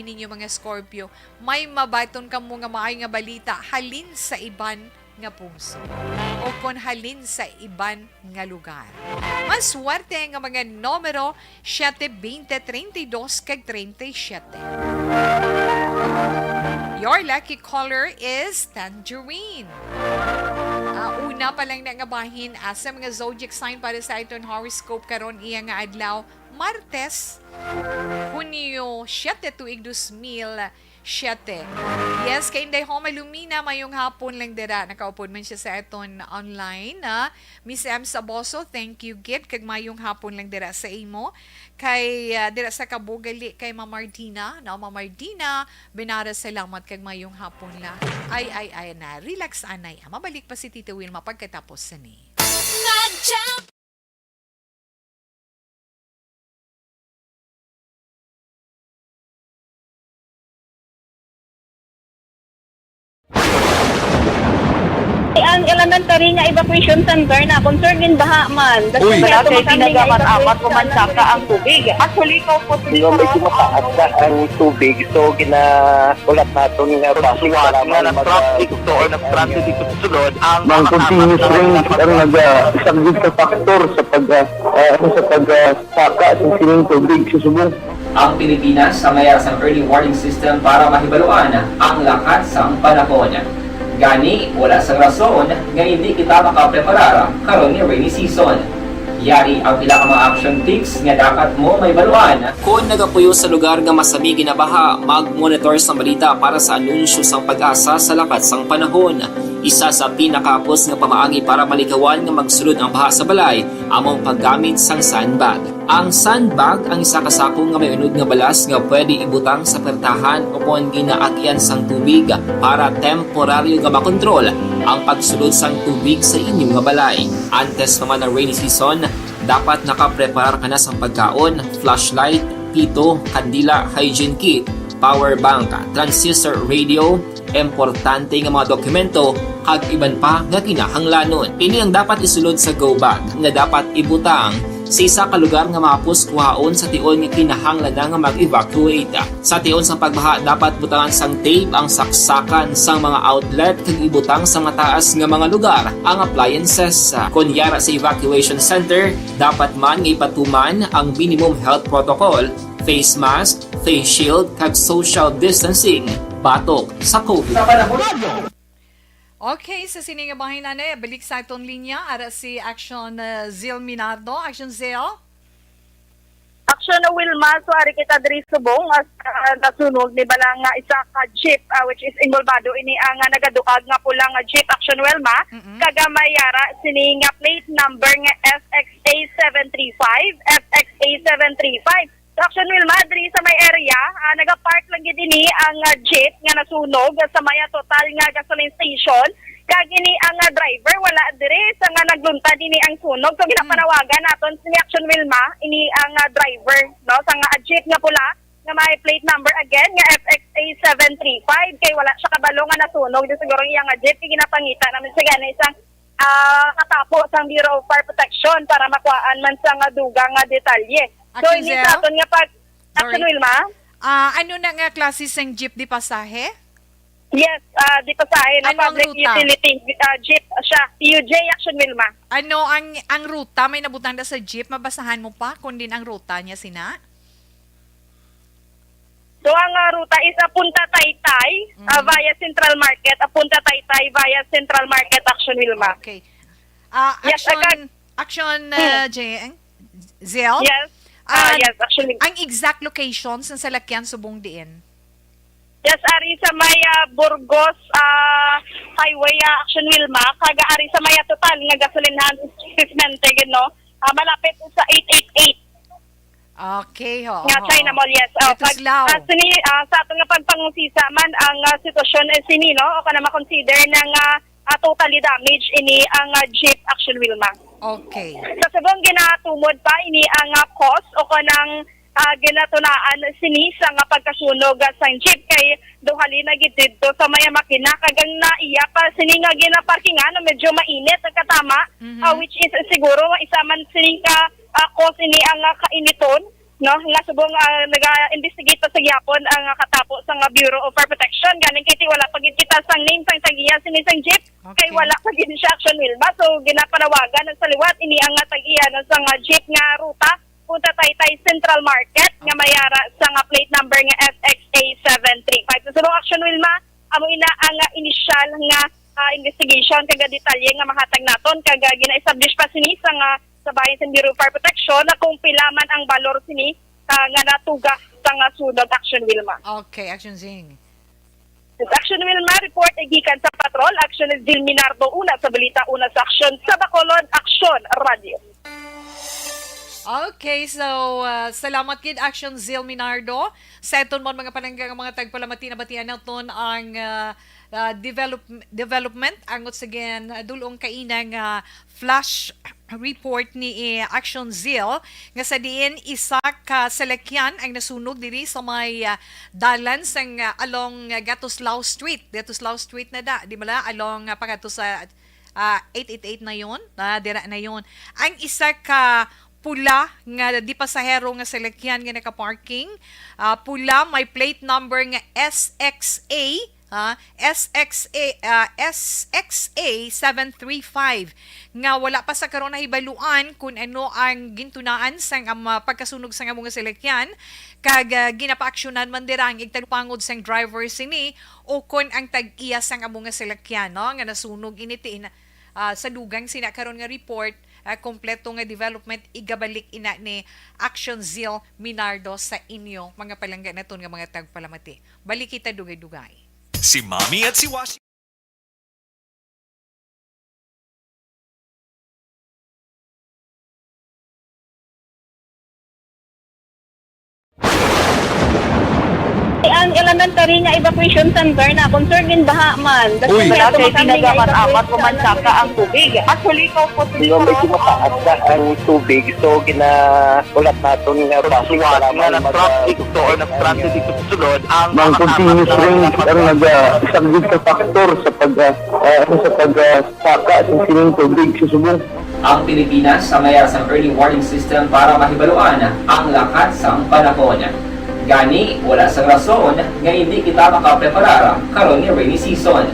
S1: ninyo mga Scorpio may mabaton kamo nga maayo nga balita halin sa iban nga puso o kon halin sa iban nga lugar. Maswerte nga mga numero 7, 20, 32 kag 37. Your lucky color is tangerine. Una pa lang na nga bahin asa mga zodiac sign para sa iton horoscope karon iya nga adlaw Martes, Hunyo 7 tuig 2007. Yes, kay Inday Homa Lumina mayong hapon lang dira. Nakaupod man siya sa iton online. Miss M. Saboso, thank you gid kag mayong hapon lang dira sa imo. Kay dira sa Kabugali kay Ma'am Martina. Ma'am Martina, binara salamat kag mayong hapon la. Ay na, relax anay. Mabalik pa si Tita Wilma pagkatapos sa ni.
S2: Ang elementary nga evacuation center na concern din baha man.
S3: Uy,
S2: kasi
S3: tinagaman amat kumansaka ang tubig. Actually, ikaw po
S4: Di ba medyo mataas na ang tubig, so ginaulat natin nga
S3: Pasuwat nga ng traffic to or nag-transit dito sa sulod ang
S4: ng continuous rain ang isang good factor sa pagsaka sa sining tubig sa Subong.
S5: Ang Pilipinas sa mayas ang early warning system para mahibaluan ang lakat sang panahon. Gani, wala sa rason nga hindi kita makapreparara karon ni rainy season. Yari ang pila ka mga action tips nga dapat mo may baluan. Kung nagapuyo sa lugar nga masabi ginabaha, mag-monitor sa balita para sa anunsyo sang pag-asa sa lakat sang panahon. Isa sa pinakapos nga pamaagi para malikawan nga magsulod ang baha sa balay, among paggamit sang sandbag. Ang sandbag ang isa kasakong nga may unod nga balas nga pwede ibutang sa pertahan upon ginaagyan sang tubig para temporaryo nga makontrol ang pagsulod sang tubig sa inyong nga balay. Antes naman ng rainy season, dapat nakapreparar ka na sa pagkaon, flashlight, pito, kandila, hygiene kit, power bank, transistor radio, importante nga mga dokumento, kag iban pa nga kinahanglanon. Ini ang dapat isulod sa go bag nga dapat ibutang sa isa ka lugar nga mapos kuhaon sa tion nga kinahanglan nga mag-evacuate. Sa tion sa pagbaha dapat butangan sang tape ang saksakan sang mga outlet kag ibutang sa mataas nga mga lugar ang appliances. Kunyara sa evacuation center, dapat man nga ipatuman ang minimum health protocol, face mask, face shield kag social distancing batok sa COVID.
S1: Okay, sa siningabahin na balik sa itong linya, ara si Action Zil Minardo. Action Zil?
S2: Action Wilma, so ari kita diri subong as nasunog ni balang nga isa ka jeep which is involvado ini ang nagadukag nga pulang nga jeep Action Wilma kagamayara sini nga plate number nga FXA 735 FXA 735. So Action Wilma diri sa may area nagapark lang gid ini ang jeep nga nasunog sa may total nga gasoline station. Kag ini ang driver wala dire sa nga naglunta dinhi ang sunog, so ginapanawagan naton si Action Wilma ini ang driver no sa nga jeep nga pula nga may plate number again nga FXA 735 kay wala siya kabalo nga nasunog di siguro iyang jeep kay ginapangita naman sa gana isang katapo sang Bureau of Fire Protection para makuhaan man sa nga dugang nga detalye. So
S1: Action
S2: ini
S1: Zell?
S2: sa aton nga pag Action Wilma.
S1: Ano na nga klase sang jeep di pasahe?
S2: Yes, di pasahe na
S1: Ano ang
S2: public
S1: ruta?
S2: utility jeep siya, PUJ Action Wilma.
S1: Ano ang ruta? May nabutang na sa jeep, mabasahan mo pa kung din ang ruta niya sina?
S2: So ang ruta is Punta Taytay via Central Market, Punta Taytay via Central Market Action Wilma.
S1: Okay.
S2: Yes,
S1: Action Zil?
S2: Yes. Yes, Action Wilma.
S1: Ang exact location sa salakyan subong diin?
S2: Yes, ari sa may Burgos Highway Action Wilma, kaga ari sa may total nga gasolinhan sismente no. Malapit sa 888.
S1: Okay, ho.
S2: Nga China Mall, yes.
S1: Tuslaw.
S2: Sa ato nga pagpangusisa man ang sitwasyon sini no o kana ma-consider ng totally damage ini ang Jeep Action Wilma.
S1: Okay.
S2: Sa subong ginatumod pa ini ang cause o kanang ginatunaan sini sa nga pagkasunog sa jeep kay duhali na gid dito sa may makina kagang naiya pa sini nga ginaparkingan na medyo mainit ang katama which is siguro isa man sini ka cause ini ang kainiton no nga subong naga-investigate pa sa gyapon ang katapo sa nga Bureau of Fire Protection ganing kiti wala pa gid kita sang name sang tagiya sini sang jeep kay wala pa gid siya Action Wilma so ginapanawagan sa liwat ini ang tagiya sa nga jeep nga ruta Punta Taytay Central Market nga mayara sa nga plate number nga FXA 735. So Action Wilma, amo ina ang initial nga investigation kaga detalye nga mahatag naton kaga gina-establish pa sini sa nga sa bayan sa Bureau of Fire Protection na kung pila man ang balor sini nga natuga sa nga sunod Action Wilma.
S1: Okay, Action Zing.
S2: Action Wilma report ay gikan sa patrol. Action is Zil Minardo una sa balita una sa Action sa Bacolod Action Radio.
S1: Okay, so salamat kid Action Zil Minardo. Sa iton mo mga palanggang mga tagpalamati na batian naton ang development angot again dulong kainang flash report ni Action Zil nga sa diin isa ka salakyan ang nasunog diri sa may dalan sang along Gatuslao Street. Gatuslao Street na da, di ba along pagato sa 888 na yon, dira na yon. Ang isa ka pula nga di pasahero nga salakyan nga naka-parking. Pula may plate number nga SXA SXA 735 nga wala pa sa karon nahibaluan kung ano ang gintunaan sang pagkasunog sa mga salakyan kag ginapaaksyonan man dira ang igtagpangod sang driver sini o kung ang tag-iya sang mga salakyan no nga nasunog initiin sa dugang sina karon nga report kompleto nga development igabalik ina ni Action Zil Minardo sa inyo mga palangga naton nga mga tagpalamati. Balik kita dugay-dugay.
S7: Si Mami at si Washi.
S2: ang elementary nga evacuation center na concern din baha man.
S3: Uy,
S2: kaya
S3: kasi pinagamat-amat
S2: evacuation
S3: pumansaka ang tubig. Actually, ikaw po
S4: Yung medyo mataas na ang tubig, so ulat natin nga
S3: pagsiwat nga nag-traffic to or nag-transit dito sa sulod ang
S4: ng continuous rain ang nag-subject sa factor sa pagsaka at sining tubig sa subong.
S5: Ang Pilipinas sa mayroon sa early warning system para mahibaluan ang lakat sang panahon. Gani, wala sa rason nga hindi kita makapreparar karon ni rainy season.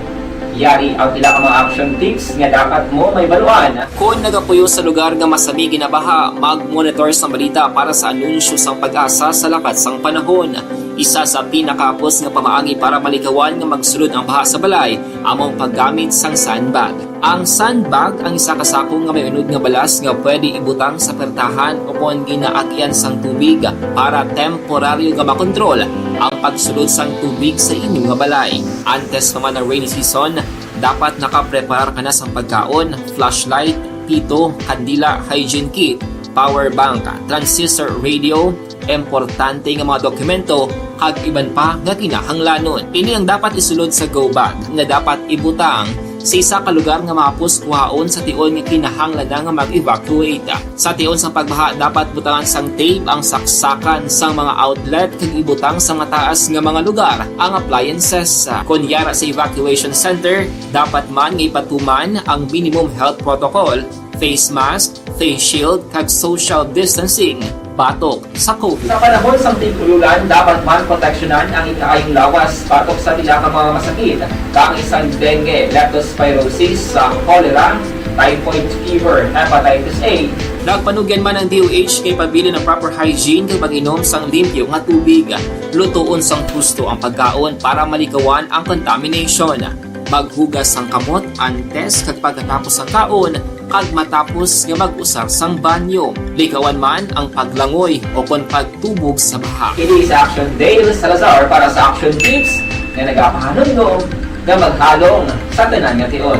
S5: Yari ang pila ka mga action tips nga dapat mo may baluan. Kung nagapuyo sa lugar nga masabi ginabaha, mag-monitor sa balita para sa anunsyo sang pag-asa sa lakat sang panahon. Isa sa pinakapos nga pamaagi para malikawan nga magsulod ang baha sa balay, among paggamit sang sandbag. Ang sandbag ang isa kasakong nga may unod nga balas nga pwede ibutang sa pertahan upon ginaagyan sang tubig para temporaryo nga makontrol ang pagsulod sang tubig sa inyong nga balay. Antes naman ng rainy season, dapat nakapreparar ka na sang pagkaon, flashlight, pito, kandila, hygiene kit, power bank, transistor radio, importante nga mga dokumento kag iban pa nga kinahanglanon. Ini ang dapat isulod sa go bag nga dapat ibutang sa isa ka lugar nga mapus kuhaon sa tion nga kinahanglan nga mag-evacuate. Sa tion sa pagbaha dapat butangan sang tape ang saksakan sang mga outlet kag ibutang sa nga taas nga mga lugar ang appliances. Kunyara sa evacuation center, dapat man nga ipatuman ang minimum health protocol, face mask, face shield kag social distancing batok sa COVID. Sa panahon sa tigululan, dapat man proteksyonan ang ikaayong lawas batok sa pila ka mga masakit. Kang isang dengue, leptospirosis, cholera, typhoid fever, hepatitis A. Nagpanugyan man ang DOH kay pabili ng proper hygiene kay pag-inom sang limpyo nga tubig. Lutuon sang gusto ang pagkaon para malikawan ang contamination. Maghugas sang kamot antes kag pagkatapos ang kaon kag matapos nga mag-usar sang banyo. Likawan man ang paglangoy o kon pagtubog sa baha. Ini sa Action Dale Salazar para sa action tips na nagapahanong nga maghalong sa tanan nga tion.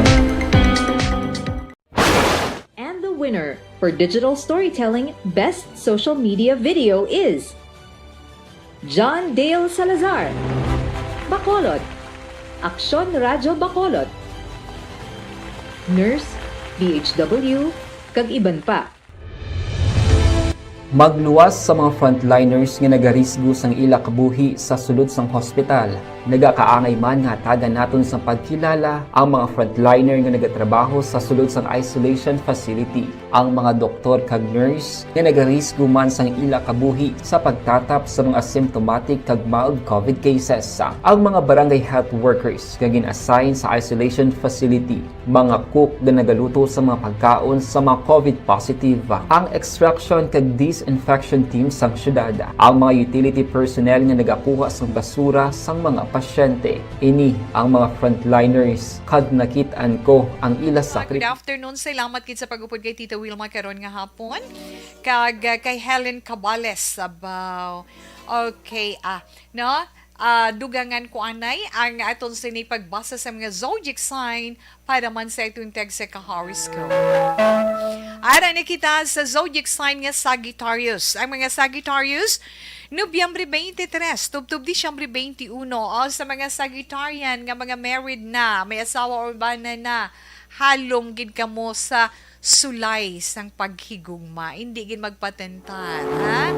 S6: And the winner for Digital Storytelling Best Social Media Video is John Dale Salazar, Bacolod, Aksyon Radyo Bacolod, Nurse, DHW, kag iban pa.
S5: Magluwas sa mga frontliners nga nagarisgo sang ila kabuhi sa sulod sang hospital. Nagakaangay man nga tagan naton sa pagkilala ang mga frontliner nga nagatrabaho sa sulod sang isolation facility. Ang mga doktor kag nurse nga nagarisgo man sang ila kabuhi sa pagtatap sa mga asymptomatic kag mild COVID cases. Ang mga barangay health workers nga gin-assign sa isolation facility, mga cook nga nagaluto sa mga pagkaon sa mga COVID positive, ang extraction kag disinfection team sang syudad, ang mga utility personnel nga nagakuha sang basura sang mga pasyente. Ini ang mga frontliners kag nakitaan ko ang ila
S1: Good afternoon. Salamat kid sa pagupod kay Tita Wilma karon nga hapon. Kag kay Helen Cabales about okay no? Dugangan ko anay ang aton sini pagbasa sa mga zodiac sign para man sa itong tag sa ka-horoscope. Ara nakita sa zodiac sign nga Sagittarius. Ang mga Sagittarius, Nobyembre 23, tubtub Disyembre 21. O sa mga Sagittarian nga mga married na, may asawa or bana na, halong gid kamo sa sulay sang paghigugma. Hindi gid magpatentar, ha?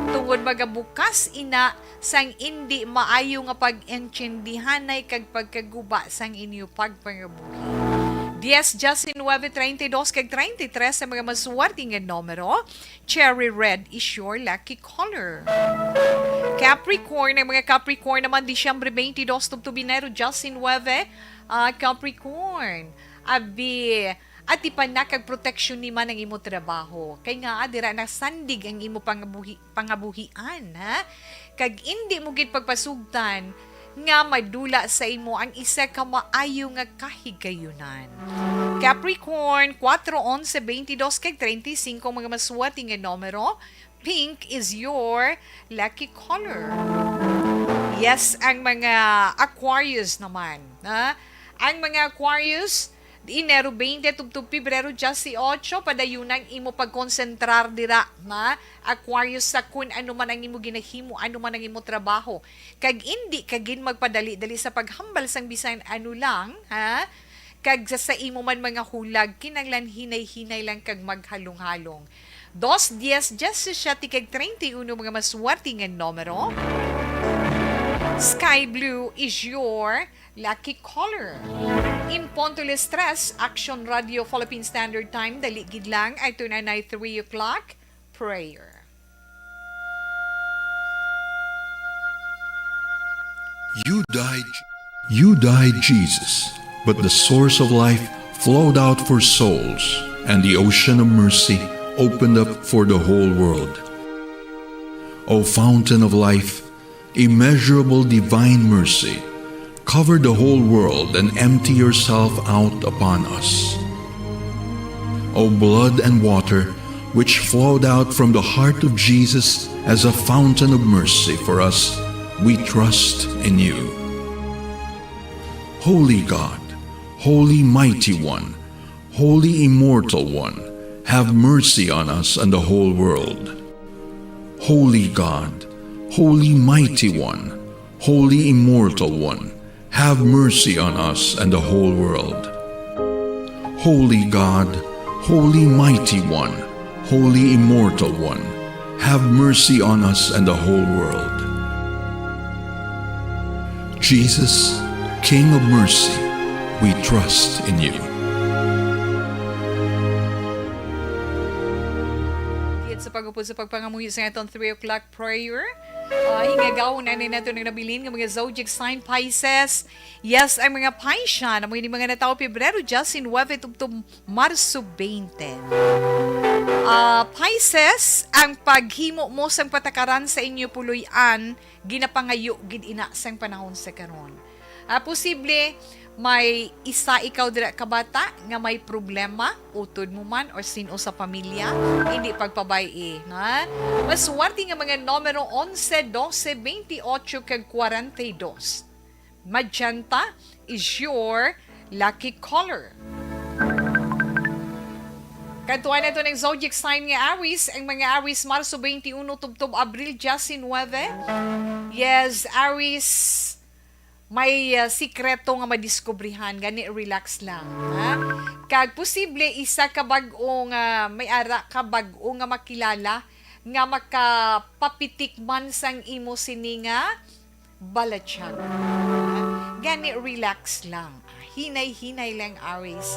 S1: Tungod magabukas ina sang hindi maayo nga pag-entsindihanay kag pagkaguba sang inyo pagpangabuhi. 10, 19, 32 kag 33 sa mga maswerteng nga numero. Cherry red is your lucky color. Capricorn, ang mga Capricorn naman Disyembre 22 tubtub Enero 19, Capricorn. Abi, at ipanakag proteksyon ni man ang imo trabaho. Kay nga adira na sandig ang imo pangabuhian, ha? Kag hindi mo gid pagpasugtan nga madula sa imo ang isa ka maayo nga kahigayunan. Capricorn, 4, 11, 22 kag 35 mga maswati nga numero. Pink is your lucky color. Yes, ang mga Aquarius naman, ha? Ang mga Aquarius, Enero 20 tubtub Pebrero 18 padayunan imo pagkonsentrar dira na Aquarius sa kun ano man ang imo ginahimo, ano man ang imo trabaho. Kag indi kagin magpadali-dali sa paghambal sang bisan ano lang, ha? Kag sa imo man mga hulag kinanglan hinay-hinay lang kag maghalong-halong. 2-10 siya tikag 31 mga maswerte nga numero. Sky blue is your lucky color. In Pontoles Stress, Action Radio Philippine Standard Time, daligid lang ay tunanay 3 o'clock, prayer.
S8: You died, Jesus, but the source of life flowed out for souls, and the ocean of mercy opened up for the whole world. O fountain of life, immeasurable divine mercy, cover the whole world and empty yourself out upon us. O blood and water, which flowed out from the heart of Jesus as a fountain of mercy for us, we trust in you. Holy God, Holy Mighty One, Holy Immortal One, have mercy on us and the whole world. Holy God, Holy Mighty One, Holy Immortal One, have mercy on us and the whole world. Holy God, Holy Mighty One, Holy Immortal One, have mercy on us and the whole world. Jesus, King of mercy, we trust in you.
S1: Sa pagupod sa pagpangamuhi sa itong 3 o'clock prayer. Hingagaw na nato ng nabilin ng mga zodiac sign Pisces. Yes, ang mga Pisces, ang mga natao Pebrero, Justin, 9 tubtub Marso 20. Pisces, ang paghimo mo sang patakaran sa inyo puloy-an, ginapangayo, gid-ina sang panahon sa karon. Posible, may isa ikaw dira kabata nga may problema utod mo man or sino sa pamilya hindi pagpabay ha mas swerte nga mga numero 11, 12, 28 kag 42. Magenta is your lucky color. Kantuan na ito ng zodiac sign nga Aries. Ang mga Aries, Marso 21, tubtob Abril 19. Yes, Aries, may sikreto nga madiskubrihan, gani relax lang, ha? Kag posible isa ka bag-o nga may ara ka bag-o nga makilala nga makapapitik man sang imo sini nga balatsyag. Gani relax lang. Hinay-hinay lang Aries.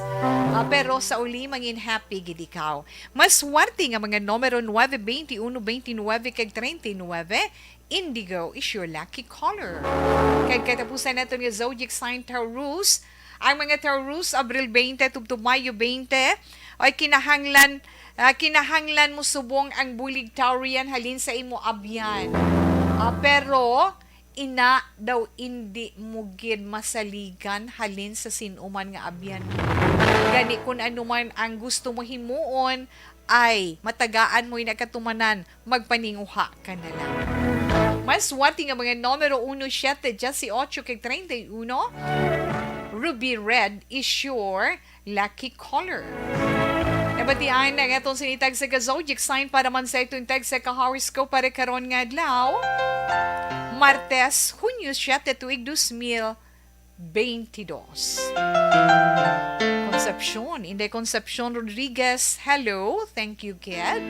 S1: Pero sa uli mangin happy gid ikaw. Mas swerte nga mga numero 9, 21, 29 kag 39. Indigo is your lucky color. Kag katapusan natin yung zodiac sign Taurus. Ang mga Taurus, Abril 20 tubtub Mayo 20, ay kinahanglan mo subong ang bulig Taurian halin sa imo abyan. Pero ina daw hindi mo gid masaligan halin sa sinuman nga abyan. Gani kun ano man ang gusto mo himuon ay matagaan mo nakatumanan, magpaninguha ka na lang. Mas swerte nga mga numero 1, 7, 18, kag 31. Ruby red is your lucky color. Nabatian na nga itong sinitag sa zodiac sign para man sa itong tag sa ka-horoscope para karon nga adlaw. Martes, Hunyo 7, tuig 2022. Concepcion, Inday Concepcion Rodriguez, hello, thank you, Ked.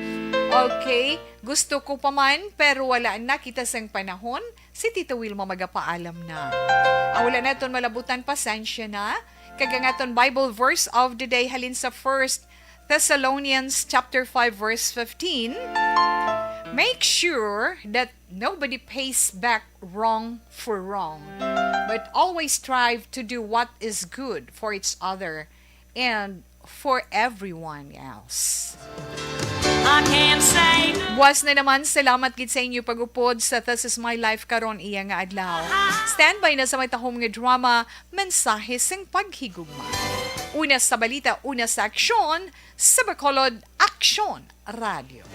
S1: Okay, gusto ko pa man, pero wala na kita sang panahon, si Tita Wilma magapaalam na. Wala na itong malabutan, pasensya na. Kagangaton Bible verse of the day, halin sa 1 Thessalonians chapter 5 verse 15. Make sure that nobody pays back wrong for wrong, but always strive to do what is good for each other and for everyone else. Buwas na naman, salamat gid sa inyo pag-upod sa This Is My Life karon iya nga adlaw. Standby na sa may tahong nga drama, mensahe sing paghigugma. Una sa balita, una sa aksyon, sa Bacolod Aksyon Radio.